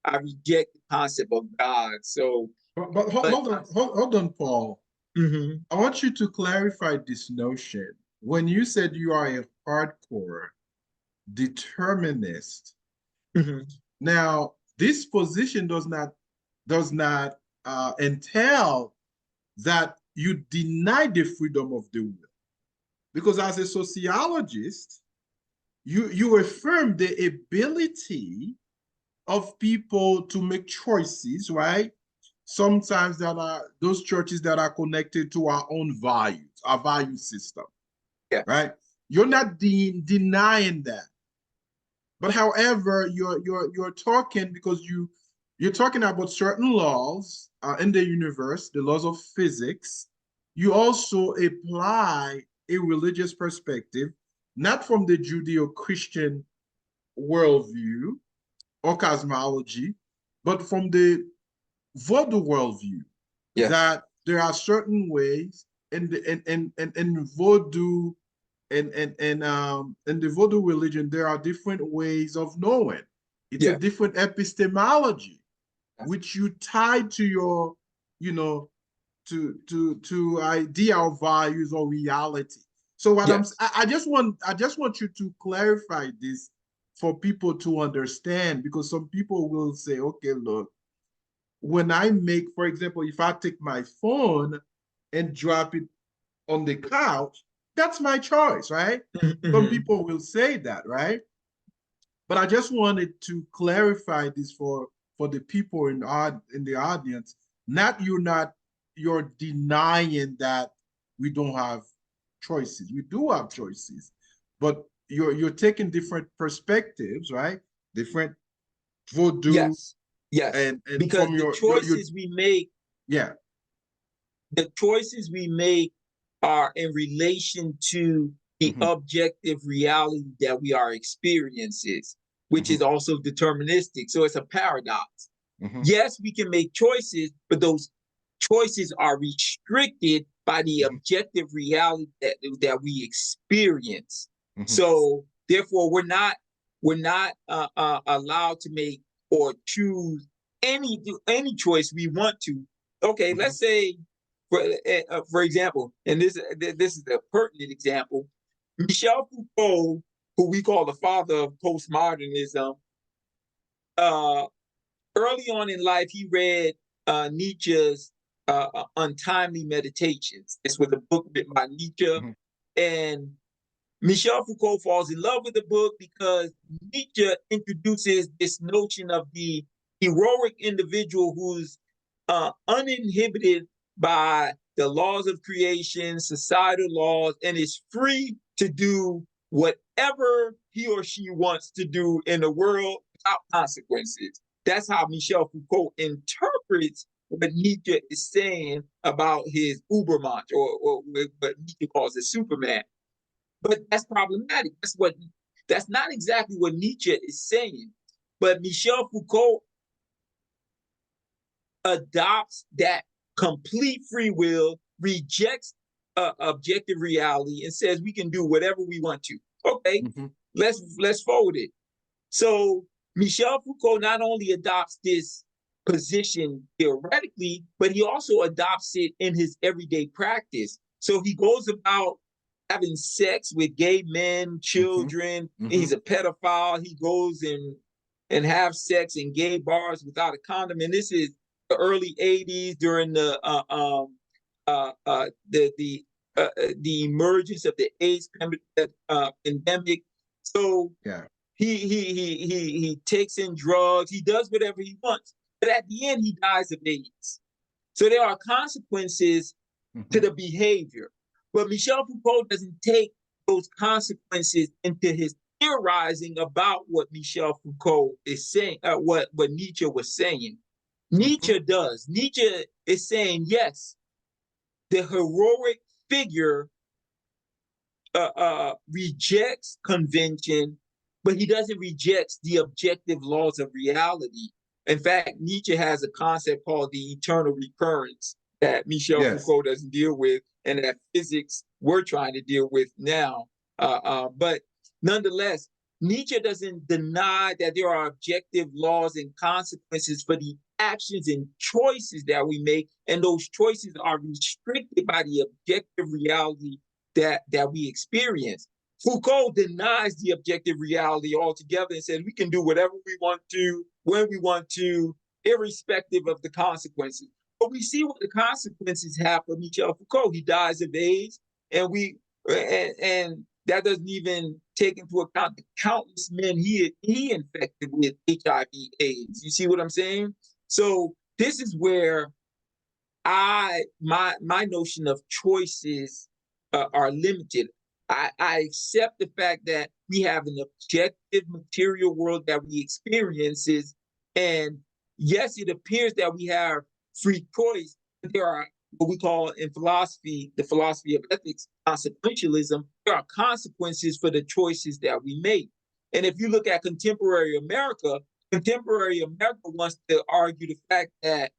reject the concept of God. So, But hold on, Paul. mhm, I want you to clarify this notion. When you said you are a hardcore determinist, mhm, now this position does not entail that you deny the freedom of the will. Because as a sociologist, you affirm the ability of people to make choices, right? Sometimes that are those churches that are connected to our own values, our value system, yeah, right? You're not denying that. But however, you're talking because you're talking about certain laws in the universe, the laws of physics. You also apply a religious perspective, not from the Judeo-Christian worldview or cosmology, but from the Vodou worldview, yeah, that there are certain ways in Vodou and the Vodou religion, there are different ways of knowing. It's a yeah, different epistemology, which you tie to your, you know, to idea of values or reality. So what yes, I just want you to clarify this for people to understand, because some people will say, okay, look, when I make, for example, if I take my phone and drop it on the couch, that's my choice, right? Some mhm, people will say that, right? But I just wanted to clarify this for the people in the audience. You're denying that we don't have choices. We do have choices, but you're taking different perspectives, right? Different voodoo yes, yes. and Because from your yeah. the choices we make are in relation to the Hmm. objective reality that we are experiences, which Hmm. is also deterministic. So it's a paradox. Hmm. Yes, we can make choices, but those choices are restricted by the Hmm. objective reality that we experience. Hmm. So therefore, we're not allowed to make or choose any choice we want to. Okay, Hmm. let's say for example, and this is a pertinent example. Michel Foucault, who we call the father of postmodernism, uh, early on in life, he read Nietzsche's Untimely Meditations. This was a book written by Nietzsche, Hmm. and Michel Foucault falls in love with the book because Nietzsche introduces this notion of the heroic individual who's uninhibited by the laws of creation, societal laws, and is free to do whatever he or she wants to do in the world without consequences. That's how Michel Foucault interprets what Nietzsche is saying about his Ubermensch, or what Nietzsche calls a Superman. But that's problematic. That's not exactly what Nietzsche is saying. But Michel Foucault adopts that complete free will, rejects objective reality, and says we can do whatever we want to. Okay, Hmm. let's forward it. So Michel Foucault not only adopts this position theoretically, but he also adopts it in his everyday practice. So he goes about having sex with gay men, children. He's a pedophile. He goes and have sex in gay bars without a condom. And this is the early '80s during the emergence of the AIDS pandemic. So Yeah. he takes in drugs. He does whatever he wants, but at the end he dies of AIDS. So there are consequences to the behavior. But Michel Foucault doesn't take those consequences into his theorizing about what Michel Foucault is saying, what Nietzsche was saying. Nietzsche does. Nietzsche is saying, yes, the heroic figure rejects convention, but he doesn't reject the objective laws of reality. In fact, Nietzsche has a concept called the eternal recurrence that Michel Foucault doesn't deal with, and that physics we're trying to deal with now. But nonetheless, Nietzsche doesn't deny that there are objective laws and consequences for the actions and choices that we make, and those choices are restricted by the objective reality that we experience. Foucault denies the objective reality altogether and says we can do whatever we want to, when we want to, irrespective of the consequences. But we see what the consequences have for Michel Foucault. He dies of AIDS, and and that doesn't even take into account the countless men he infected with HIV/AIDS. You see what I'm saying? So this is where my notion of choices are limited. I accept the fact that we have an objective material world that we experiences, and yes, it appears that we have free choice, but there are what we call in philosophy, the philosophy of ethics, consequentialism. There are consequences for the choices that we make. And if you look at contemporary America wants to argue the fact that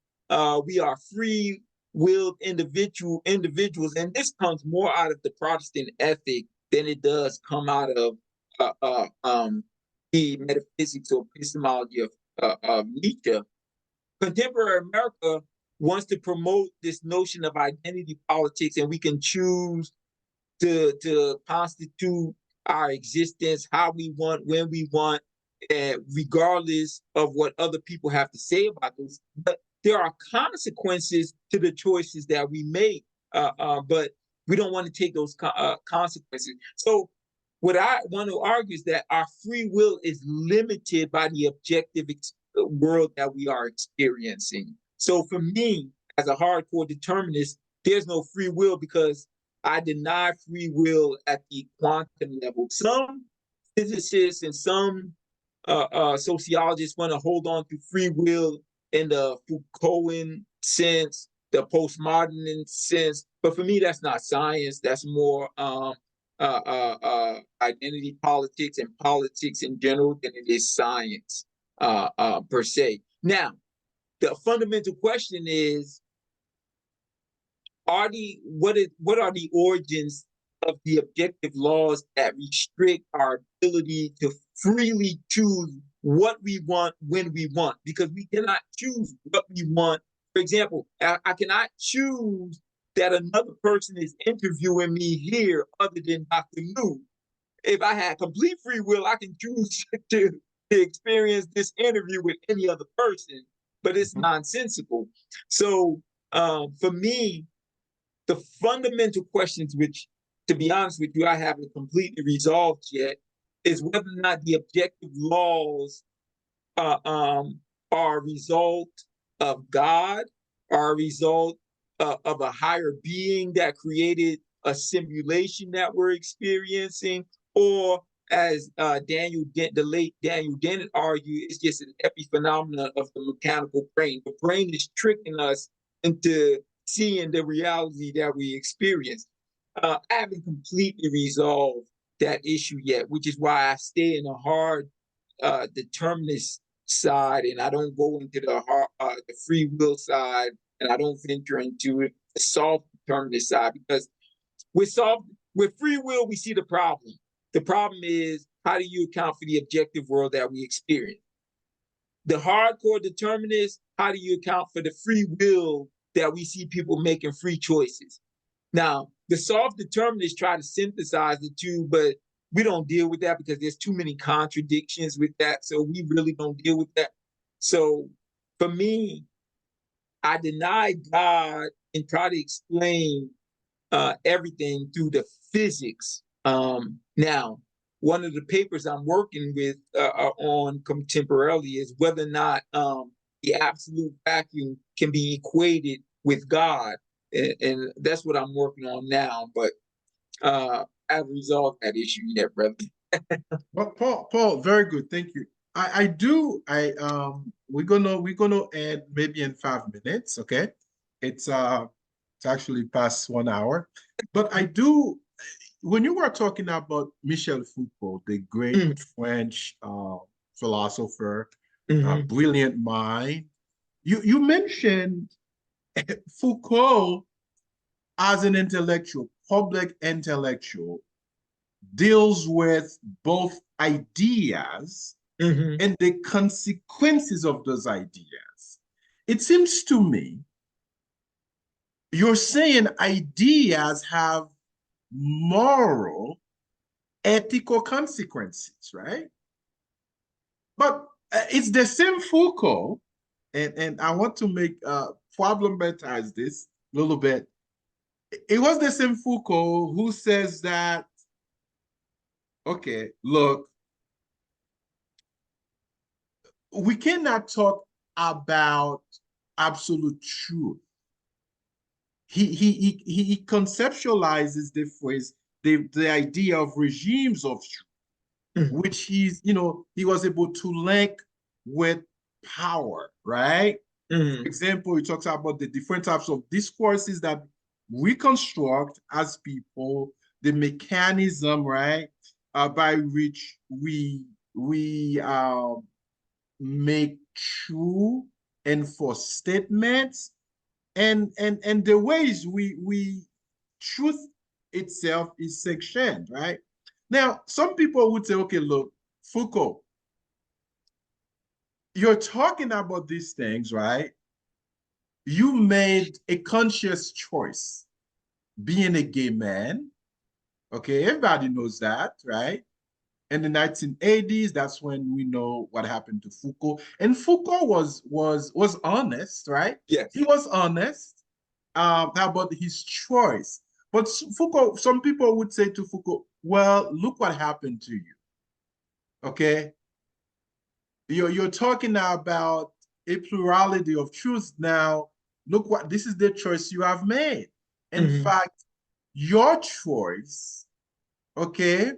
we are free willed individuals, and this comes more out of the Protestant ethic than it does come out of the metaphysics or epistemology of Nietzsche. Contemporary America wants to promote this notion of identity politics, and we can choose to constitute our existence how we want, when we want, regardless of what other people have to say about this. But there are consequences to the choices that we make, but we don't want to take those consequences. So what I want to argue is that our free will is limited by the objective world that we are experiencing. So for me, as a hardcore determinist, there's no free will because I deny free will at the quantum level. Some physicists and some sociologists want to hold on to free will in the Foucaultian sense, the postmodern sense. But for me, that's not science. That's more identity politics and politics in general than it is science per se. Now, the fundamental question is, what are the origins of the objective laws that restrict our ability to freely choose what we want when we want? Because we cannot choose what we want. For example, I cannot choose that another person is interviewing me here other than Dr. Lou. If I had complete free will, I can choose to experience this interview with any other person, but it's nonsensical. So for me, the fundamental questions, which, to be honest with you, I haven't completely resolved yet, is whether or not the objective laws are a result of God, are a result of a higher being that created a simulation that we're experiencing, or as the late Daniel Dennett argued, it's just an epiphenomenon of the mechanical brain. The brain is tricking us into seeing the reality that we experience. I haven't completely resolved that issue yet, which is why I stay in a hard determinist side, and I don't go into the free will side, and I don't venture into the soft determinist side, because with free will we see the problem. The problem is, how do you account for the objective world that we experience? The hardcore determinists, how do you account for the free will that we see people making free choices? Now, the soft determinists try to synthesize the two, but we don't deal with that because there's too many contradictions with that. So we really don't deal with that. So for me, I deny God and try to explain everything through the physics. Now, one of the papers I'm working with on contemporarily is whether or not the absolute vacuum can be equated with God, and that's what I'm working on now. But I have resolved that issue yet, brother. Well, Paul, very good. Thank you. I do. We're gonna end maybe in 5 minutes. Okay, it's actually past 1 hour, but I do. When you were talking about Michel Foucault, the great Mm, French philosopher, mhm, brilliant mind, you mentioned Foucault as an intellectual, public intellectual, deals with both ideas mhm, and the consequences of those ideas. It seems to me you're saying ideas have moral, ethical consequences, right? But it's the same Foucault, and I want to make problematize this a little bit. It was the same Foucault who says that, okay, look, we cannot talk about absolute truth. He conceptualizes the phrase, the idea of regimes of truth, mhm, which he was able to link with power, right? For mhm, example, he talks about the different types of discourses that we construct as people, the mechanism, right, by which we make true and false statements, and the ways we truth itself is sectioned, right? Now, some people would say, okay, look, Foucault, you're talking about these things, right? You made a conscious choice being a gay man. Okay, everybody knows that, right? In the 1980s, that's when we know what happened to Foucault. And Foucault was honest, right? He yes. was honest about his choice. But Foucault, some people would say to Foucault, well, look what happened to you. Okay. You're talking now about a plurality of truths. Now, look what this is the choice you have made. In Mhm, fact, your choice, okay,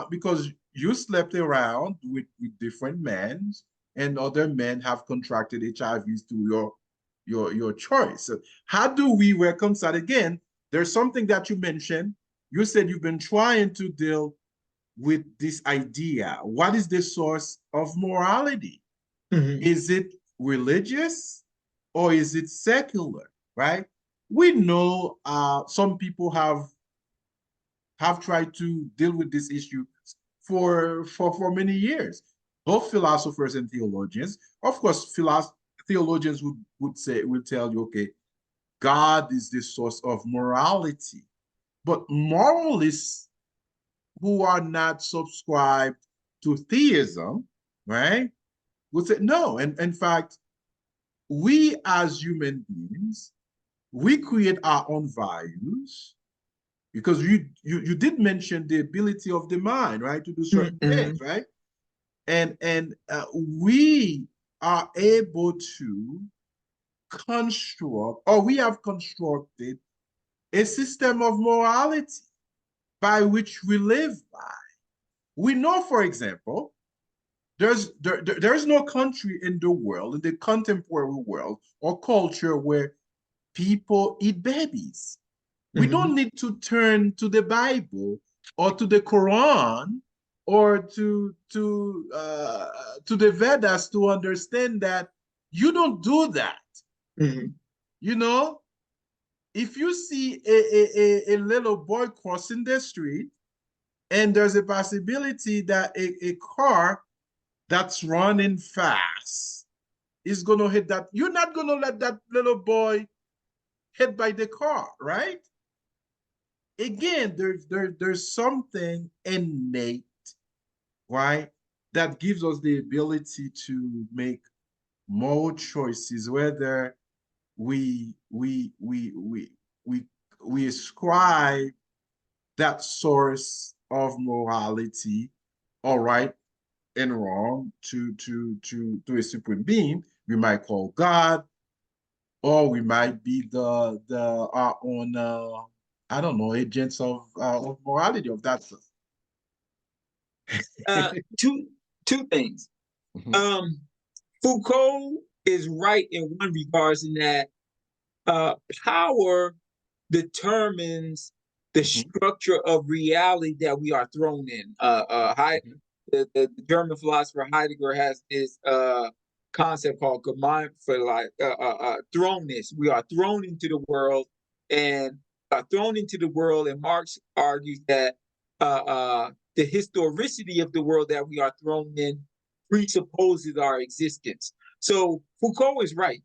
because you slept around with different men and other men have contracted HIVs through your choice. So how do we reconcile again? There's something that you mentioned. You said you've been trying to deal with this idea. What is the source of morality? mhm, Is it religious or is it secular? Right? We know some people have tried to deal with this issue for many years. Both philosophers and theologians. Of course, theologians would tell you, okay, God is the source of morality. But moralists who are not subscribed to theism, right, would say no. And in fact, we as human beings, we create our own values because you did mention the ability of the mind, right, to do certain things, mhm, right? And we are able to construct, or we have constructed a system of morality by which we live by. We know, for example, there's no country in the world, in the contemporary world or culture, where people eat babies. We don't mhm, need to turn to the Bible or to the Quran or to the Vedas to understand that you don't do that. mhm, You know, if you see a little boy crossing the street and there's a possibility that a car that's running fast is going to hit that. You're not going to let that little boy hit by the car, right? Again, there's something innate, right, that gives us the ability to make more choices, whether we we we we we we ascribe that source of morality, all right and wrong, to a supreme being we might call God, or we might be the our own I don't know, agents of morality of that stuff. Two things. Mhm, Um, Foucault is right in one regards in that power determines the mhm, structure of reality that we are thrown in. mhm, The German philosopher Heidegger has this concept called thrownness. We are thrown into the world, and Marx argues that the historicity of the world that we are thrown in presupposes our existence. So Foucault is right,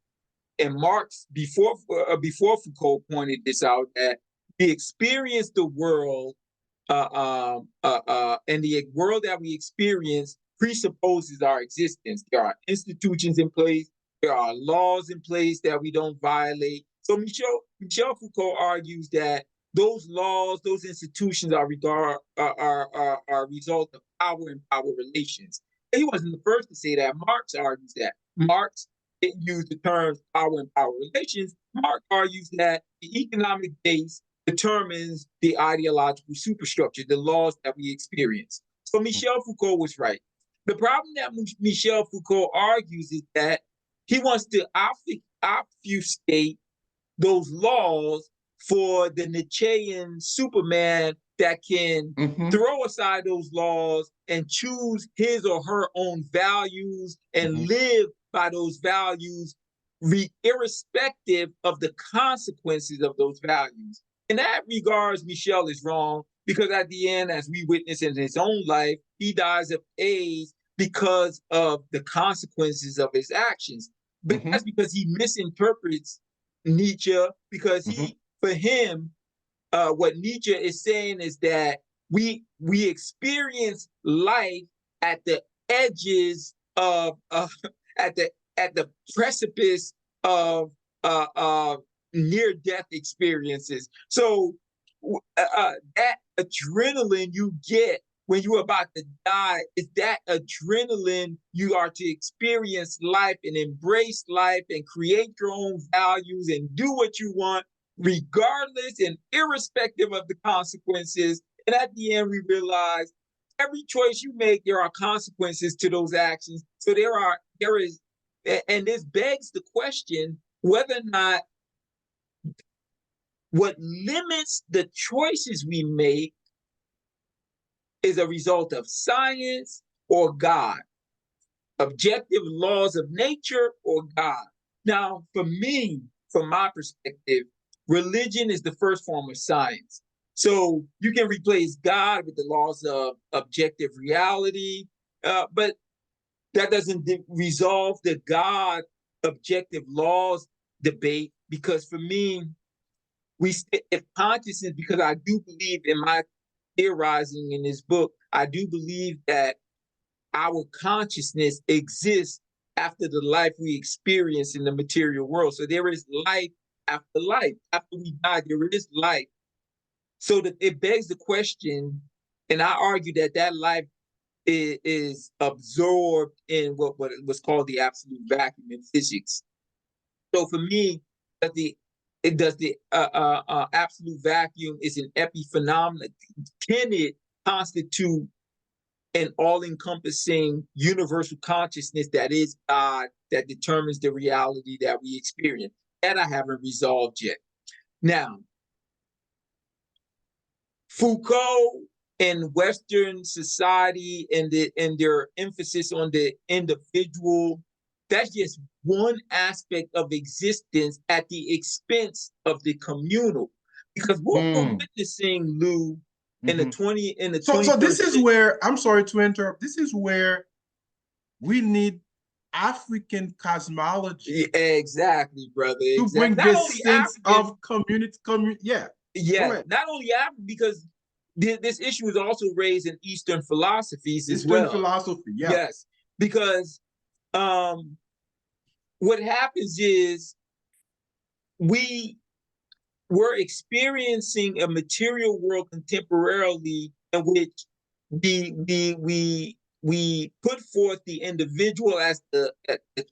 and Marx before Foucault pointed this out, that we experience the world, and the world that we experience presupposes our existence. There are institutions in place, there are laws in place that we don't violate. So Michel Foucault argues that those laws, those institutions are a result of power and power relations. And he wasn't the first to say that. Marx argues that. Marx didn't use the terms power and power relations. Marx argues that the economic base determines the ideological superstructure, the laws that we experience. So Michel Foucault was right. The problem that Michel Foucault argues is that he wants to obfuscate those laws for the Nietzschean Superman that can mhm, throw aside those laws and choose his or her own values and mhm, live by those values, irrespective of the consequences of those values. In that regards, Michel is wrong, because at the end, as we witness in his own life, he dies of AIDS because of the consequences of his actions. But that's mhm, because he misinterprets Nietzsche, because mhm, for him, what Nietzsche is saying is that we experience life at the edges of at the precipice of near death experiences. So that adrenaline you get when you're about to die is that adrenaline you are to experience life and embrace life and create your own values and do what you want, regardless and irrespective of the consequences. And at the end, we realize every choice you make, there are consequences to those actions. So there is, and this begs the question whether or not what limits the choices we make is a result of science or God, objective laws of nature or God. Now, for me, from my perspective, religion is the first form of science. So you can replace God with the laws of objective reality, but that doesn't resolve the God objective laws debate, because for me, if consciousness, because I do believe in my theorizing in this book, I do believe that our consciousness exists after the life we experience in the material world. So there is life after life. After we die, there is life. So that it begs the question, and I argue that that life is absorbed in what was called the absolute vacuum in physics. So for me, that the absolute vacuum is an epiphenomenon. Can it constitute an all-encompassing universal consciousness that is God, that determines the reality that we experience? That I haven't resolved yet. Now, Foucault and Western society and their emphasis on the individual, that's just one aspect of existence at the expense of the communal. Because what we're mm, witnessing, Lou, in the mhm. twenty in the So this 21st is century. where, I'm sorry to interrupt. This is where We need African cosmology Exactly, brother. to Exactly. bring Not this only sense African, of yeah, go yeah, ahead. not only African, because this issue is also raised in Eastern philosophies as Eastern well. philosophy, yeah. Yes, because um, what happens is we we're experiencing a material world contemporarily in which we put forth the individual as the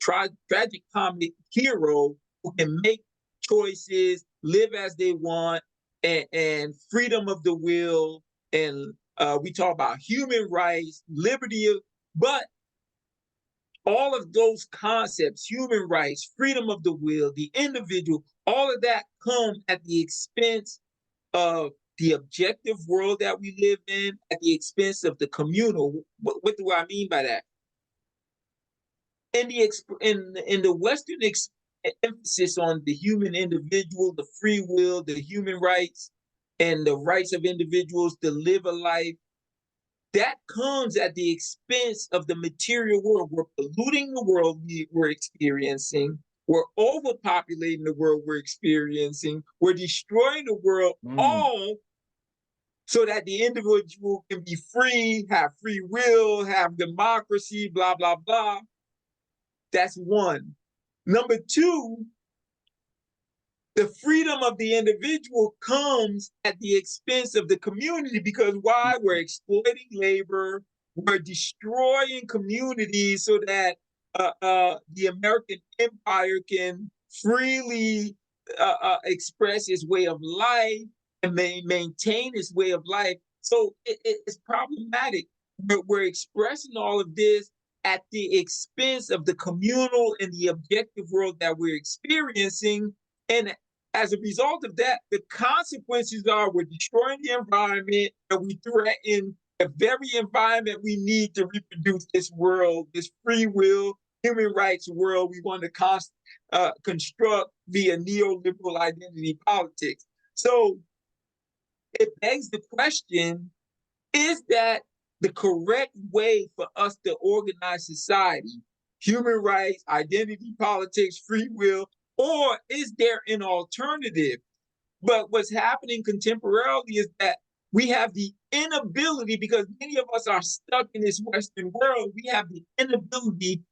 tragic comic hero who can make choices, live as they want, and freedom of the will, and we talk about human rights, liberty, but all of those concepts, human rights, freedom of the will, the individual, all of that come at the expense of the objective world that we live in, at the expense of the communal. What do I mean by that? In the Western emphasis on the human individual, the free will, the human rights, and the rights of individuals to live a life, that comes at the expense of the material world. We're polluting the world we're experiencing. We're overpopulating the world we're experiencing. We're destroying the world, all so that the individual can be free, have free will, have democracy, blah, blah, blah. That's one. Number two, the freedom of the individual comes at the expense of the community, because why? We're exploiting labor, we're destroying communities so that the American empire can freely express its way of life and maintain its way of life. So it's problematic. We're expressing all of this at the expense of the communal and the objective world that we're experiencing. And as a result of that, the consequences are we're destroying the environment and we threaten the very environment we need to reproduce this world, this free will, human rights world we want to construct via neoliberal identity politics. So it begs the question, is that the correct way for us to organize society? Human rights, identity politics, free will, or is there an alternative? But what's happening contemporarily is that we have the inability, because many of us are stuck in this Western world, we have the inability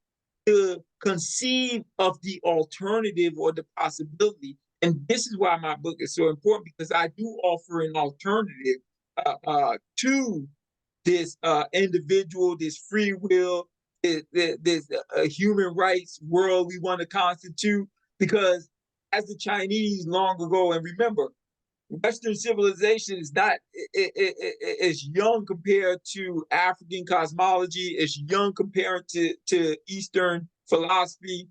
to conceive of the alternative or the possibility. And this is why my book is so important, because I do offer an alternative to this individual, this free will, this human rights world we want to constitute. Because as the Chinese long ago, and remember, Western civilization is not is young compared to African cosmology. It's young compared to Eastern philosophy.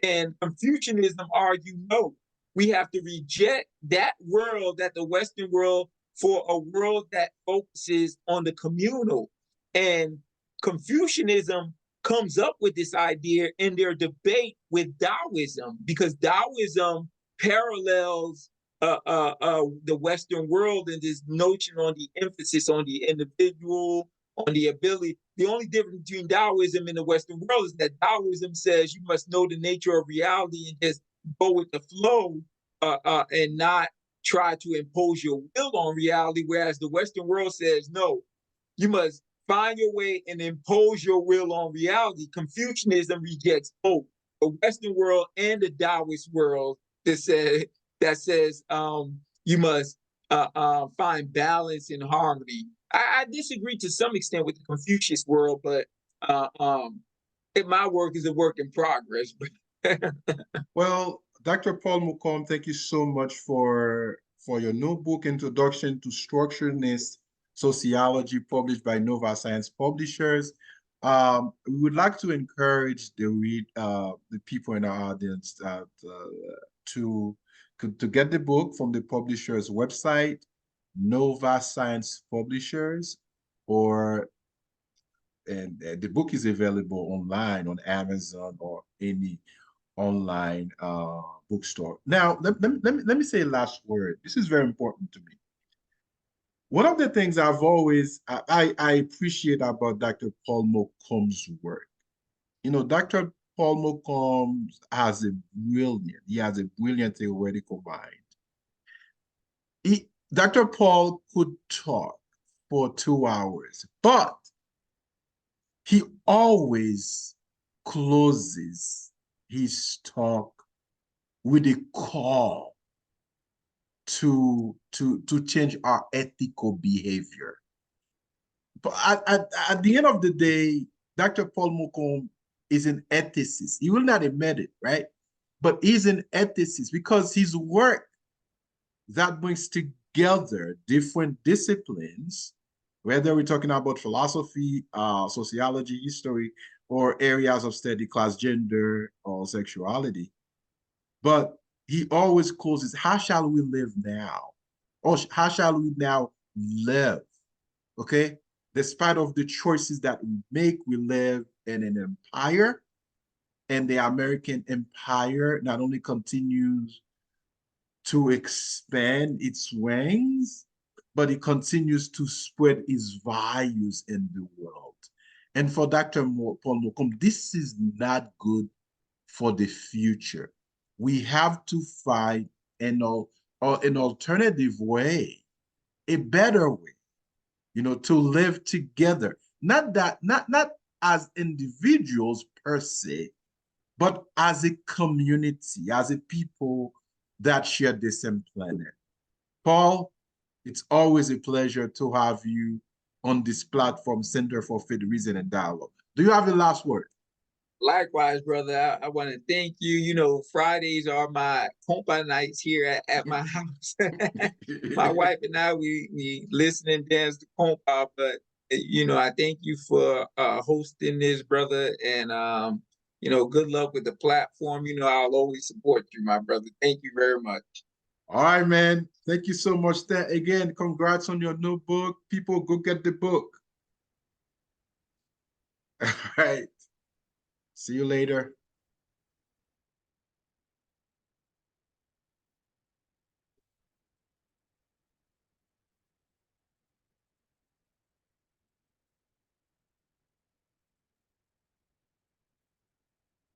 And Confucianism argued no, we have to reject that world, that the Western world, for a world that focuses on the communal. And Confucianism comes up with this idea in their debate with Taoism, because Taoism parallels the Western world and this notion on the emphasis on the individual, on the ability. The only difference between Taoism and the Western world is that Taoism says you must know the nature of reality and just go with the flow, and not try to impose your will on reality, whereas the Western world says, no, you must find your way and impose your will on reality. Confucianism rejects both the Western world and the Taoist world that says you must find balance and harmony. I disagree to some extent with the Confucius world, but uh, um, my work is a work in progress. Well, Dr. Paul Mocombe, thank you so much for your new book, Introduction to Structuralist Sociology, published by Nova Science Publishers. We would like to encourage the people in our audience to get the book from the publisher's website, Nova Science Publishers, or and the book is available online on Amazon or any online bookstore. Now, let me say a last word. This is very important to me. One of the things I appreciate about Dr. Paul Mocombe's work You know, Dr. Paul Mocombe he has a brilliant theoretical mind. Dr. Paul could talk for 2 hours, but he always closes his talk with a call to change our ethical behavior. But at the end of the day, Dr. Paul Mocombe is an ethicist. He will not admit it, right? But he's an ethicist because his work that brings together different disciplines, whether we're talking about philosophy, sociology, history, or areas of study, class, gender, or sexuality. But he always closes, how shall we live now? Or how shall we now live? Okay? Despite of the choices that we make, we live in an empire, and the American empire not only continues to expand its wings, but it continues to spread its values in the world. And for Dr. Paul Mocombe, this is not good for the future. We have to find an alternative way, a better way, to live together. Not as individuals per se, but as a community, as a people that share the same planet. Paul, it's always a pleasure to have you on this platform, Center for Faith, Reason, and Dialogue. Do you have the last word? Likewise, brother, I want to thank you. You know, Fridays are my compa nights here at my house. My wife and I, we listen and dance the compa, but I thank you for hosting this, brother, and good luck with the platform. You know, I'll always support you, my brother. Thank you very much. All right, man. Thank you so much. Again, congrats on your new book. People, go get the book. All right. See you later.